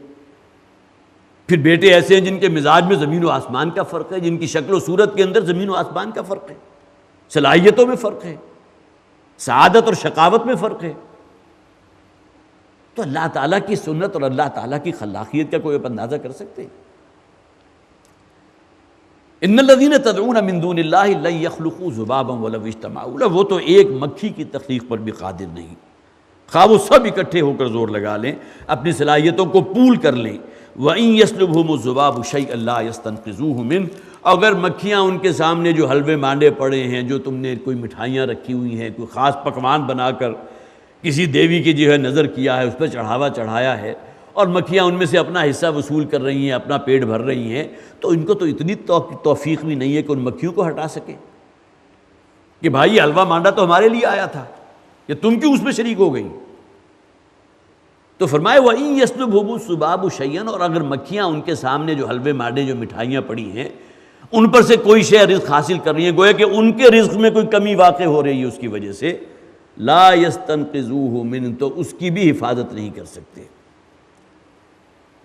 پھر بیٹے ایسے ہیں جن کے مزاج میں زمین و آسمان کا فرق ہے، جن کی شکل و صورت کے اندر زمین و آسمان کا فرق ہے، صلاحیتوں میں فرق ہے، سعادت اور شقاوت میں فرق ہے۔ تو اللہ تعالیٰ کی سنت اور اللہ تعالیٰ کی خلاقیت کا کوئی اندازہ کر سکتے ہیں؟ ان الذین تدعون من دون اللہ لن یخلقوا ذبابا ولو اجتمعوا لہ، وہ تو ایک مکھی کی تخلیق پر بھی قادر نہیں، خواہ وہ سب اکٹھے ہو کر زور لگا لیں، اپنی صلاحیتوں کو پول کر لیں۔ وَإِن يَسْلُبْهُمُ الذُّبَابُ شَيْئًا لَا يَسْتَنقِذُوهُ مِنْهُ، اگر مکھیاں ان کے سامنے جو حلوے مانڈے پڑے ہیں، جو تم نے کوئی مٹھائیاں رکھی ہوئی ہیں، کوئی خاص پکوان بنا کر کسی دیوی کی جو ہے نظر کیا ہے، اس پہ چڑھاوا چڑھایا ہے، اور مکھیاں ان میں سے اپنا حصہ وصول کر رہی ہیں، اپنا پیٹ بھر رہی ہیں، تو ان کو تو اتنی توفیق بھی نہیں ہے کہ ان مکھیوں کو ہٹا سکیں کہ بھائی یہ حلوہ مانڈا تو ہمارے لیے آیا تھا، کہ تم کیوں اس میں شریک ہو گئی؟ تو فرمائے وَإِن يَسْلُبْهُمُ الذُّبَابُ شَيْئًا، اور اگر مکھیاں ان کے سامنے جو حلوے مانڈے جو مٹھائیاں پڑی ہیں ان پر سے کوئی شے رزق حاصل کر رہی ہیں، گویا کہ ان کے رزق میں کوئی کمی واقع ہو رہی ہے، اس کی وجہ سے لا يَسْتَنقِذُوهُ مِنْهُ، تو اس کی بھی حفاظت نہیں کر سکتے،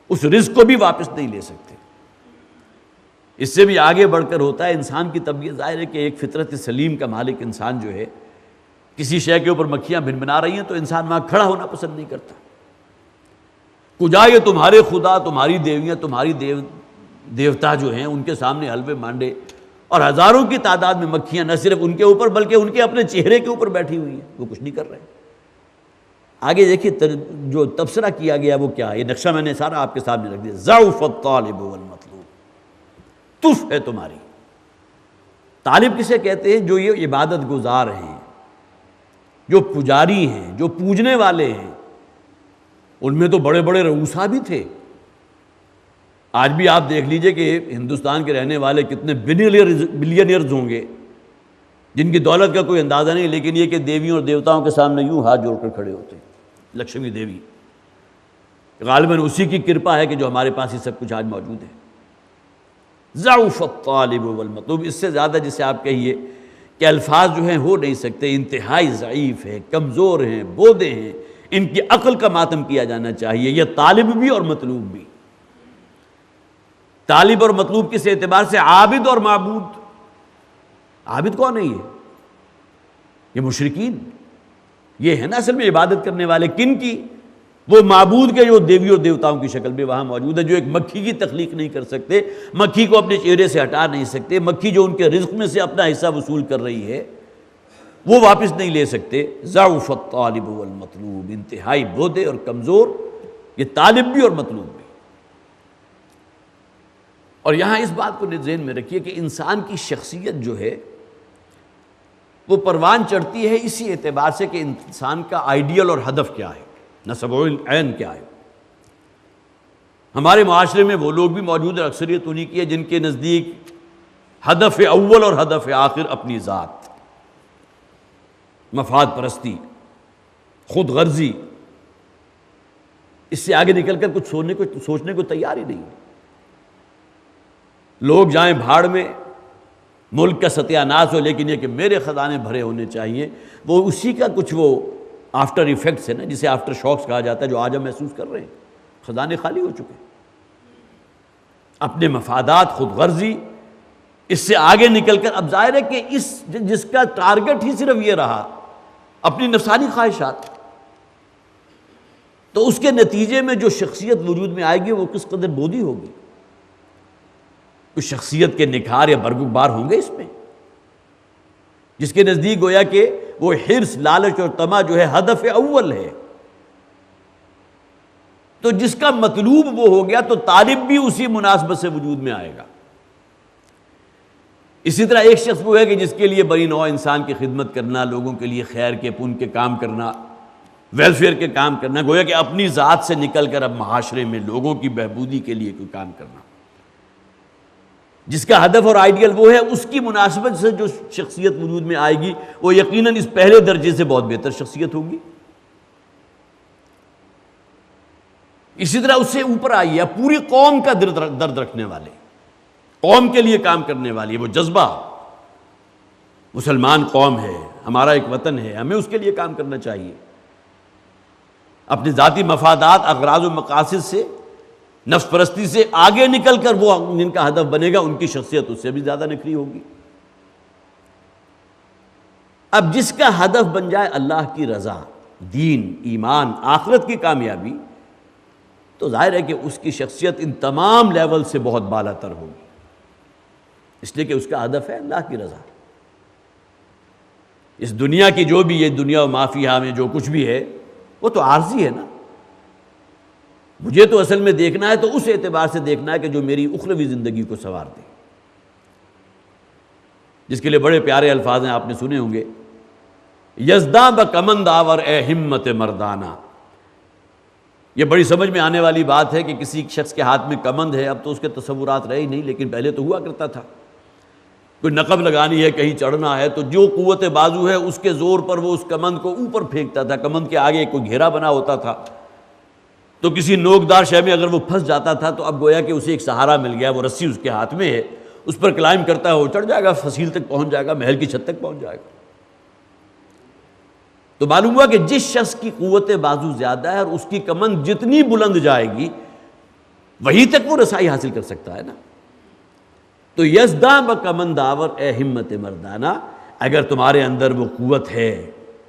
اس رزق کو بھی واپس نہیں لے سکتے۔ اس سے بھی آگے بڑھ کر ہوتا ہے انسان کی طبیعت، ظاہر ہے کہ ایک فطرت سلیم کا مالک انسان جو ہے، کسی شے کے اوپر مکھیاں بھنبھنا رہی ہیں تو انسان وہاں کھڑا ہونا پسند نہیں کرتا۔ کجا یہ تمہارے خدا، تمہاری دیویاں، تمہاری دیوتا جو ہیں ان کے سامنے حلوے مانڈے، اور ہزاروں کی تعداد میں مکھیاں نہ صرف ان کے اوپر بلکہ ان کے اپنے چہرے کے اوپر بیٹھی ہوئی ہیں، وہ کچھ نہیں کر رہے۔ آگے دیکھیے جو تبصرہ کیا گیا وہ کیا ہے، یہ نقشہ میں نے سارا آپ کے سامنے رکھ دیا۔ ضعف الطالب والمطلوب، تف ہے تمہاری۔ طالب کسے کہتے ہیں؟ جو یہ عبادت گزار ہیں، جو پجاری ہیں، جو پوجنے والے ہیں۔ ان میں تو بڑے بڑے رؤوسا بھی تھے۔ آج بھی آپ دیکھ لیجئے کہ ہندوستان کے رہنے والے کتنے بلینئرز ہوں گے جن کی دولت کا کوئی اندازہ نہیں، لیکن یہ کہ دیویوں اور دیوتاؤں کے سامنے یوں ہاتھ جوڑ کر کھڑے ہوتے ہیں۔ لکشمی دیوی غالباً اسی کی کرپا ہے کہ جو ہمارے پاس یہ سب کچھ آج موجود ہے۔ ضعف الطالب والمطلوب، اس سے زیادہ جسے آپ کہیے کہ الفاظ جو ہیں ہو نہیں سکتے، انتہائی ضعیف ہے، کمزور ہیں، بودے ہیں، ان کی عقل کا ماتم کیا جانا چاہیے۔ یہ طالب بھی اور مطلوب بھی، طالب اور مطلوب کس اعتبار سے؟ عابد اور معبود۔ عابد کون ہے؟ یہ مشرکین، یہ ہے نا اصل میں عبادت کرنے والے۔ کن کی؟ وہ معبود کے جو دیوی اور دیوتاؤں کی شکل میں وہاں موجود ہے، جو ایک مکھی کی تخلیق نہیں کر سکتے، مکھی کو اپنے چہرے سے ہٹا نہیں سکتے، مکھی جو ان کے رزق میں سے اپنا حصہ وصول کر رہی ہے وہ واپس نہیں لے سکتے۔ ضعف الطالب والمطلوب، انتہائی بودے اور کمزور، یہ طالب بھی اور مطلوب بھی۔ اور یہاں اس بات کو ذہن میں رکھیے کہ انسان کی شخصیت جو ہے وہ پروان چڑھتی ہے اسی اعتبار سے کہ انسان کا آئیڈیل اور ہدف کیا ہے، نصب العین کیا ہے۔ ہمارے معاشرے میں وہ لوگ بھی موجود ہیں، اکثریت انہی کی ہے، جن کے نزدیک ہدف اول اور ہدف آخر اپنی ذات، مفاد پرستی، خود غرضی، اس سے آگے نکل کر کچھ سوچنے کو تیار ہی نہیں. لوگ جائیں بھاڑ میں، ملک کا ستیہ ناش ہو، لیکن یہ کہ میرے خزانے بھرے ہونے چاہیے، وہ اسی کا کچھ وہ آفٹر ایفیکٹس ہے نا، جسے آفٹر شاکس کہا جاتا ہے، جو آج ہم محسوس کر رہے ہیں. خزانے خالی ہو چکے، اپنے مفادات، خود غرضی، اس سے آگے نکل کر اب ظاہر ہے کہ جس کا ٹارگٹ ہی صرف یہ رہا اپنی نفسانی خواہشات، تو اس کے نتیجے میں جو شخصیت وجود میں آئے گی وہ کس قدر بودی ہوگی. کچھ شخصیت کے نکھار یا برگزار ہوں گے اس میں، جس کے نزدیک گویا کہ وہ حرص، لالچ اور طمع جو ہے ہدف اول ہے. تو جس کا مطلوب وہ ہو گیا تو طالب بھی اسی مناسبت سے وجود میں آئے گا. اسی طرح ایک شخص وہ ہے کہ جس کے لیے بڑی نوع انسان کی خدمت کرنا، لوگوں کے لیے خیر کے پن کے کام کرنا، ویلفیئر کے کام کرنا، گویا کہ اپنی ذات سے نکل کر اب معاشرے میں لوگوں کی بہبودی کے لیے کوئی کام کرنا. جس کا ہدف اور آئیڈیل وہ ہے، اس کی مناسبت سے جو شخصیت وجود میں آئے گی وہ یقیناً اس پہلے درجے سے بہت بہتر شخصیت ہوگی. اسی طرح اس سے اوپر آئی ہے پوری قوم کا درد رکھنے والے، قوم کے لیے کام کرنے والی، وہ جذبہ، مسلمان قوم ہے، ہمارا ایک وطن ہے، ہمیں اس کے لیے کام کرنا چاہیے. اپنے ذاتی مفادات، اغراض و مقاصد سے، نفس پرستی سے آگے نکل کر وہ جن کا ہدف بنے گا ان کی شخصیت اس سے بھی زیادہ نکھری ہوگی. اب جس کا ہدف بن جائے اللہ کی رضا، دین، ایمان، آخرت کی کامیابی، تو ظاہر ہے کہ اس کی شخصیت ان تمام لیول سے بہت بالا تر ہوگی، اس لیے کہ اس کا ہدف ہے اللہ کی رضا. اس دنیا کی جو بھی یہ دنیا و ما فیہا میں جو کچھ بھی ہے وہ تو عارضی ہے نا. مجھے تو اصل میں دیکھنا ہے تو اس اعتبار سے دیکھنا ہے کہ جو میری اخروی زندگی کو سنوار دے، جس کے لیے بڑے پیارے الفاظ ہیں، آپ نے سنے ہوں گے، یزداں بکمند آور اے ہمت مردانہ. یہ بڑی سمجھ میں آنے والی بات ہے کہ کسی شخص کے ہاتھ میں کمند ہے، اب تو اس کے تصورات رہے ہی نہیں، لیکن پہلے تو ہوا کرتا تھا. کوئی نقب لگانی ہے، کہیں چڑھنا ہے، تو جو قوت بازو ہے اس کے زور پر وہ اس کمند کو اوپر پھینکتا تھا. کمند کے آگے کوئی گھیرا بنا ہوتا تھا، تو کسی نوکدار شے میں اگر وہ پھنس جاتا تھا تو اب گویا کہ اسے ایک سہارا مل گیا، وہ رسی اس کے ہاتھ میں ہے، اس پر کلائم کرتا ہے، وہ چڑھ جائے گا، فصیل تک پہنچ جائے گا، محل کی چھت تک پہنچ جائے گا. تو معلوم ہوا کہ جس شخص کی قوت بازو زیادہ ہے اور اس کی کمند جتنی بلند جائے گی وہیں تک وہ رسائی حاصل کر سکتا ہے نا. تو یزداں بکمند آور اے ہمت مردانہ، اگر تمہارے اندر وہ قوت ہے،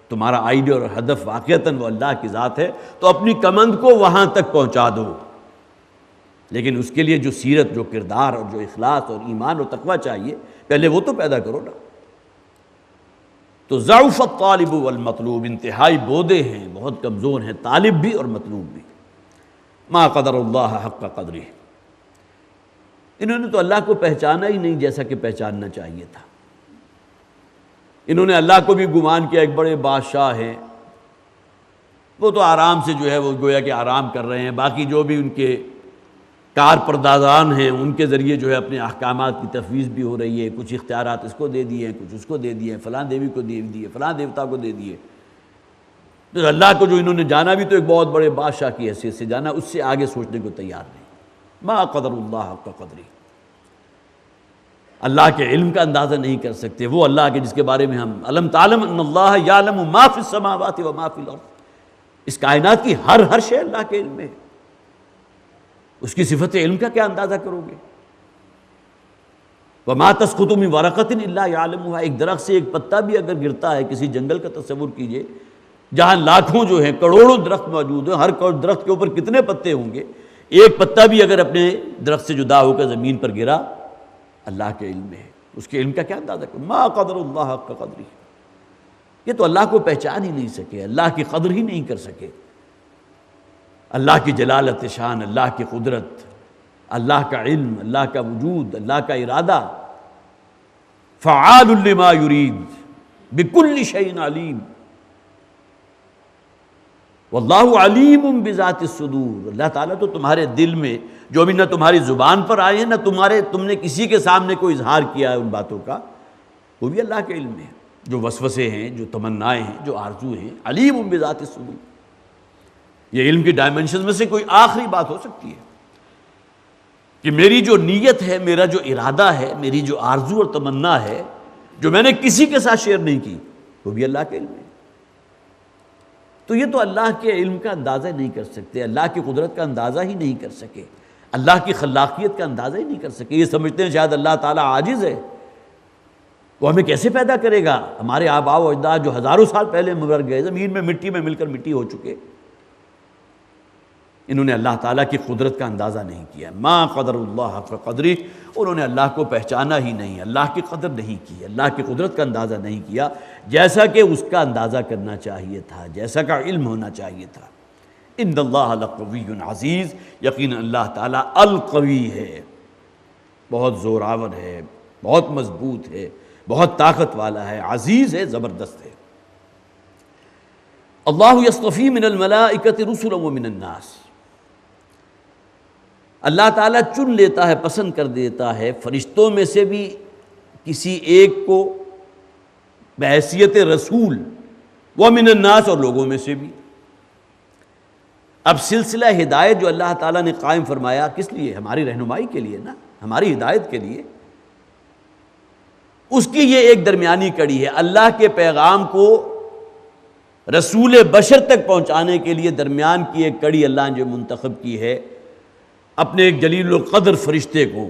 تمہارا آئیڈیا اور ہدف واقعتاً وہ اللہ کی ذات ہے، تو اپنی کمند کو وہاں تک پہنچا دو. لیکن اس کے لیے جو سیرت، جو کردار اور جو اخلاص اور ایمان اور تقوی چاہیے، پہلے وہ تو پیدا کرو نا. تو ضعف الطالب والمطلوب، انتہائی بودے ہیں، بہت کمزور ہیں طالب بھی اور مطلوب بھی. ما قدر اللہ حق قدرہ، انہوں نے تو اللہ کو پہچانا ہی نہیں جیسا کہ پہچاننا چاہیے تھا. انہوں نے اللہ کو بھی گمان کیا ایک بڑے بادشاہ ہیں، وہ تو آرام سے جو ہے وہ گویا کہ آرام کر رہے ہیں، باقی جو بھی ان کے کار پردازان ہیں ان کے ذریعے جو ہے اپنے احکامات کی تفویض بھی ہو رہی ہے. کچھ اختیارات اس کو دے دیے ہیں، کچھ اس کو دے دیے ہیں، فلاں دیوی کو دے دیے، فلاں دیوتا کو دے دیے. تو اللہ کو جو انہوں نے جانا بھی تو ایک بہت بڑے بادشاہ کی حیثیت سے جانا، اس سے آگے سوچنے کو تیار نہیں. ما قدر اللہ حق قدرہ، اللہ کے علم کا اندازہ نہیں کر سکتے. وہ اللہ کے جس کے بارے میں ہم الم تعلم ان اللہ یعلم ما فی السماوات و ما فی الارض، اس کائنات کی ہر شے اللہ کے علم میں ہے. اس کی صفت علم کا کیا اندازہ کرو گے؟ وما تسقط من ورقۃ الا یعلمها، ایک درخت سے ایک پتا بھی اگر گرتا ہے، کسی جنگل کا تصور کیجئے جہاں لاکھوں جو ہیں، کروڑوں درخت موجود ہیں، ہر درخت کے اوپر کتنے پتے ہوں گے، ایک پتا بھی اگر اپنے درخت سے جدا ہو کر زمین پر گرا، اللہ کے علم میں ہے. اس کے علم کا کیا اندازہ کرو؟ ما قدر اللہ حق قدرہ، یہ تو اللہ کو پہچان ہی نہیں سکے، اللہ کی قدر ہی نہیں کر سکے. اللہ کی جلالت شان، اللہ کی قدرت، اللہ کا علم، اللہ کا وجود، اللہ کا ارادہ. فعال لما یرید بکل شیء علیم، واللہ علیم بذات الصدور. اللہ تعالیٰ تو تمہارے دل میں جو بھی نہ تمہاری زبان پر آئے ہیں، نہ تم نے کسی کے سامنے کوئی اظہار کیا ہے ان باتوں کا، وہ بھی اللہ کے علم میں ہے. جو وسوسے ہیں، جو تمنائیں ہیں، جو آرزو ہیں، علیم بذات الصدور. یہ علم کی ڈائمنشنز میں سے کوئی آخری بات ہو سکتی ہے کہ میری جو نیت ہے، میرا جو ارادہ ہے، میری جو آرزو اور تمنا ہے، جو میں نے کسی کے ساتھ شیئر نہیں کی، وہ بھی اللہ کے علم ہے۔ تو یہ تو اللہ کے علم کا اندازہ نہیں کر سکتے، اللہ کی قدرت کا اندازہ ہی نہیں کر سکے، اللہ کی خلاقیت کا اندازہ ہی نہیں کر سکے۔ یہ سمجھتے ہیں شاید اللہ تعالیٰ عاجز ہے، وہ ہمیں کیسے پیدا کرے گا؟ ہمارے آباء و اجداد جو ہزاروں سال پہلے مر گئے، زمین میں مٹی میں مل کر مٹی ہو چکے، انہوں نے اللہ تعالیٰ کی قدرت کا اندازہ نہیں کیا۔ ما قدر اللہ حق قدری، انہوں نے اللہ کو پہچانا ہی نہیں، اللہ کی قدر نہیں کی، اللہ کی قدرت کا اندازہ نہیں کیا جیسا کہ اس کا اندازہ کرنا چاہیے تھا، جیسا کا علم ہونا چاہیے تھا۔ ان اللہ لقوی عزیز، یقینا اللہ تعالیٰ القوی ہے، بہت زوراور ہے، بہت مضبوط ہے، بہت طاقت والا ہے، عزیز ہے، زبردست ہے۔ اللہ یصطفی من الملائکۃ رسلا ومن الناس، اللہ تعالیٰ چن لیتا ہے، پسند کر دیتا ہے فرشتوں میں سے بھی کسی ایک کو بحیثیت رسول، ومن الناس، اور لوگوں میں سے بھی۔ اب سلسلہ ہدایت جو اللہ تعالیٰ نے قائم فرمایا، کس لیے؟ ہماری رہنمائی کے لیے نا، ہماری ہدایت کے لیے۔ اس کی یہ ایک درمیانی کڑی ہے، اللہ کے پیغام کو رسول بشر تک پہنچانے کے لیے درمیان کی ایک کڑی اللہ نے جو منتخب کی ہے، اپنے ایک جلیل القدر فرشتے کو،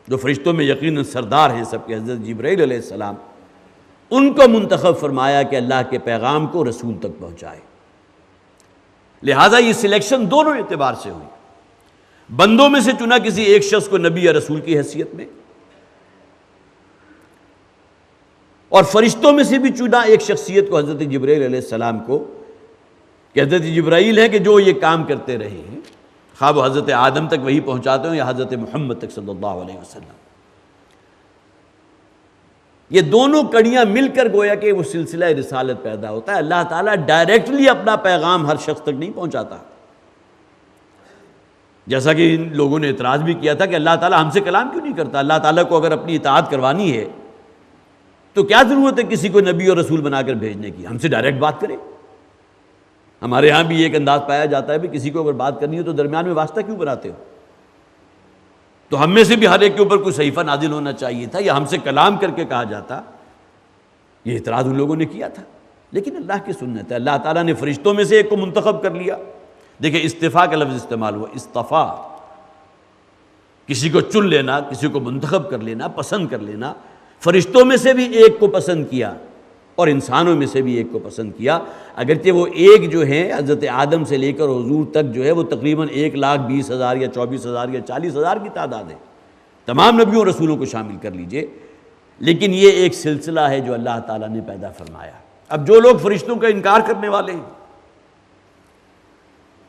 جو فرشتوں میں یقیناً سردار ہیں سب کے، حضرت جبرائیل علیہ السلام، ان کو منتخب فرمایا کہ اللہ کے پیغام کو رسول تک پہنچائے۔ لہٰذا یہ سلیکشن دونوں اعتبار سے ہوئی، بندوں میں سے چنا کسی ایک شخص کو نبی یا رسول کی حیثیت میں، اور فرشتوں میں سے بھی چنا ایک شخصیت کو، حضرت جبرائیل علیہ السلام کو، کہ حضرت جبرائیل ہیں کہ جو یہ کام کرتے رہے ہیں، خواہ وہ حضرت آدم تک وہی پہنچاتے ہوں یا حضرت محمد تک صلی اللہ علیہ وسلم۔ یہ دونوں کڑیاں مل کر گویا کہ وہ سلسلہ رسالت پیدا ہوتا ہے۔ اللہ تعالیٰ ڈائریکٹلی اپنا پیغام ہر شخص تک نہیں پہنچاتا، جیسا کہ ان لوگوں نے اعتراض بھی کیا تھا کہ اللہ تعالیٰ ہم سے کلام کیوں نہیں کرتا؟ اللہ تعالیٰ کو اگر اپنی اطاعت کروانی ہے تو کیا ضرورت ہے کسی کو نبی اور رسول بنا کر بھیجنے کی؟ ہم سے ڈائریکٹ بات کرے۔ ہمارے ہاں بھی ایک انداز پایا جاتا ہے بھی کسی کو اگر بات کرنی ہو تو درمیان میں واسطہ کیوں بناتے ہو؟ تو ہم میں سے بھی ہر ایک کے اوپر کوئی صحیفہ نازل ہونا چاہیے تھا، یا ہم سے کلام کر کے کہا جاتا۔ یہ اعتراض ان لوگوں نے کیا تھا، لیکن اللہ کی سنت ہے، اللہ تعالیٰ نے فرشتوں میں سے ایک کو منتخب کر لیا۔ دیکھیں استفاء کا لفظ استعمال ہوا، استفاء، کسی کو چن لینا، کسی کو منتخب کر لینا، پسند کر لینا۔ فرشتوں میں سے بھی ایک کو پسند کیا اور انسانوں میں سے بھی ایک کو پسند کیا، اگرچہ وہ ایک جو ہیں حضرت آدم سے لے کر حضور تک جو ہے وہ تقریباً 1,20,000 یا 24,000 یا 40,000 کی تعداد ہے، تمام نبیوں اور رسولوں کو شامل کر لیجئے، لیکن یہ ایک سلسلہ ہے جو اللہ تعالیٰ نے پیدا فرمایا۔ اب جو لوگ فرشتوں کا انکار کرنے والے ہیں،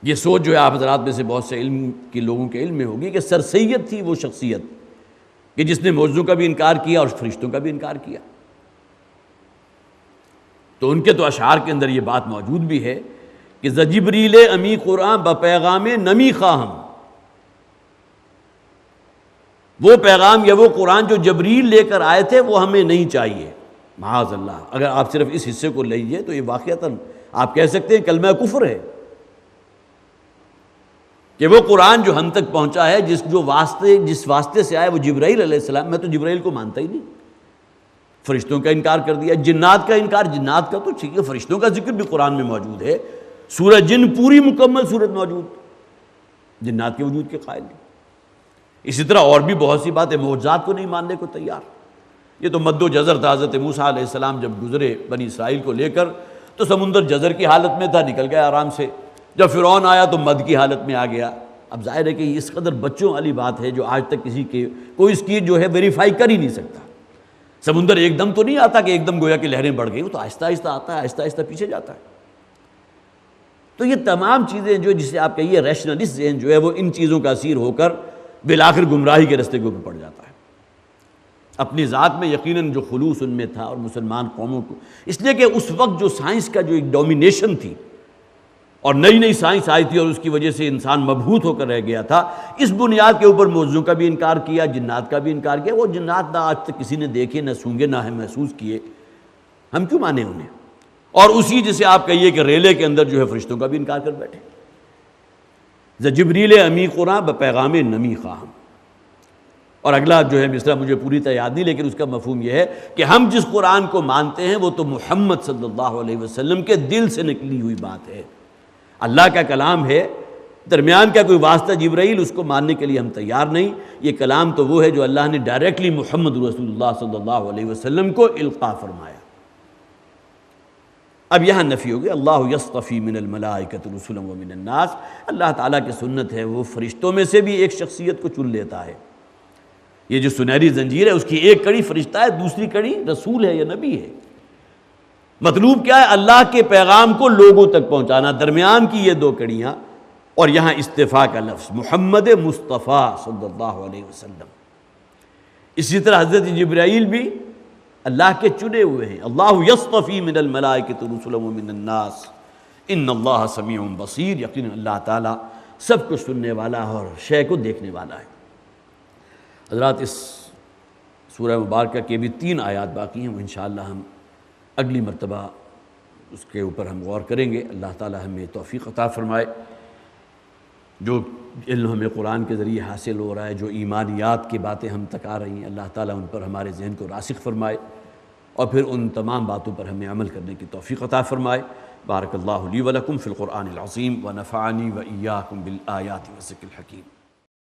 یہ سوچ جو ہے آپ حضرات میں سے بہت سے علم کے لوگوں کے علم میں ہوگی کہ سر سید تھی وہ شخصیت کہ جس نے معجزوں کا بھی انکار کیا اور فرشتوں کا بھی انکار کیا۔ تو ان کے تو اشعار کے اندر یہ بات موجود بھی ہے کہ جبریل امی قرآن بپیغام نمی خواہم، وہ پیغام یا وہ قرآن جو جبریل لے کر آئے تھے وہ ہمیں نہیں چاہیے، معاذ اللہ۔ اگر آپ صرف اس حصے کو لیجئے تو یہ واقعتاً آپ کہہ سکتے ہیں کلمہ کفر ہے، کہ وہ قرآن جو ہم تک پہنچا ہے، جس واسطے سے آیا وہ جبرائیل علیہ السلام، میں تو جبرائیل کو مانتا ہی نہیں۔ فرشتوں کا انکار کر دیا، جنات کا انکار، جنات کا تو ٹھیک ہے، فرشتوں کا ذکر بھی قرآن میں موجود ہے، سورہ جن پوری مکمل صورت موجود، جنات کے وجود کے قائل نہیں۔ اسی طرح اور بھی بہت سی باتیں، معجزات کو نہیں ماننے کو تیار۔ یہ تو مد و جزر تھا، حضرت موسیٰ علیہ السلام جب گزرے بنی اسرائیل کو لے کر تو سمندر جزر کی حالت میں تھا، نکل گیا آرام سے، جب فرعون آیا تو مد کی حالت میں آ گیا۔ اب ظاہر ہے کہ اس قدر بچوں والی بات ہے جو آج تک کسی کے کوئی اس کی جو ہے ویریفائی کر ہی نہیں سکتا۔ سمندر ایک دم تو نہیں آتا کہ ایک دم گویا کہ لہریں بڑھ گئی، وہ تو آہستہ آہستہ آتا ہے، آہستہ آہستہ پیچھے جاتا ہے۔ تو یہ تمام چیزیں جو جسے آپ کہیے ریشنلسٹ ذہن جو ہے وہ ان چیزوں کا اسیر ہو کر بالآخر گمراہی کے رستے کے اوپر پڑ جاتا ہے۔ اپنی ذات میں یقیناً جو خلوص ان میں تھا اور مسلمان قوموں کو، اس لیے کہ اس وقت جو سائنس کا جو ایک ڈومینیشن تھی اور نئی نئی سائنس آئی تھی اور اس کی وجہ سے انسان مبہوت ہو کر رہ گیا تھا، اس بنیاد کے اوپر معجزوں کا بھی انکار کیا، جنات کا بھی انکار کیا۔ وہ جنات نہ آج تک کسی نے دیکھے، نہ سونگے، نہ محسوس کیے، ہم کیوں مانیں انہیں؟ اور اسی جسے آپ کہیے کہ ریلے کے اندر جو ہے فرشتوں کا بھی انکار کر بیٹھے۔ ز جبریل امی قرآن بپیغام نمی خواہم. اور اگلا جو ہے مصرع مجھے پوری طرح یاد نہیں، لیکن اس کا مفہوم یہ ہے کہ ہم جس قرآن کو مانتے ہیں وہ تو محمد صلی اللہ علیہ وسلم کے دل سے نکلی ہوئی بات ہے، اللہ کا کلام ہے، درمیان کا کوئی واسطہ جبرائیل، اس کو ماننے کے لیے ہم تیار نہیں. یہ کلام تو وہ ہے جو اللہ نے ڈائریکٹلی محمد رسول اللہ صلی اللہ علیہ وسلم کو القاء فرمایا. اب یہاں نفی ہو گئی، اللہ یصطفی من الملائکۃ رسلا ومن الناس. اللہ تعالیٰ کی سنت ہے وہ فرشتوں میں سے بھی ایک شخصیت کو چن لیتا ہے. یہ جو سنہری زنجیر ہے اس کی ایک کڑی فرشتہ ہے، دوسری کڑی رسول ہے یا نبی ہے. مطلوب کیا ہے؟ اللہ کے پیغام کو لوگوں تک پہنچانا، درمیان کی یہ دو کڑیاں. اور یہاں استفاء کا لفظ محمد مصطفیٰ صلی اللہ علیہ وسلم. اسی طرح حضرت جبرائیل بھی اللہ کے چنے ہوئے ہیں. اللہ یصطفی من الملائکۃ رسلا ومن الناس ان اللہ سمیع بصیر. یقینا اللہ تعالیٰ سب کچھ سننے والا ہے اور شے کو دیکھنے والا ہے. حضرات اس سورہ مبارکہ کے بھی 3 آیات باقی ہیں، وہ انشاءاللہ ہم اگلی مرتبہ اس کے اوپر ہم غور کریں گے. اللہ تعالیٰ ہمیں توفیق عطا فرمائے. جو علم ہمیں قرآن کے ذریعے حاصل ہو رہا ہے، جو ایمانیات کی باتیں ہم تک آ رہی ہیں، اللہ تعالیٰ ان پر ہمارے ذہن کو راسخ فرمائے اور پھر ان تمام باتوں پر ہمیں عمل کرنے کی توفیق عطا فرمائے. بارک اللہ لی ولکم فی القرآن العظیم ونفعنی وإیاکم بالآیات والذکر الحکیم.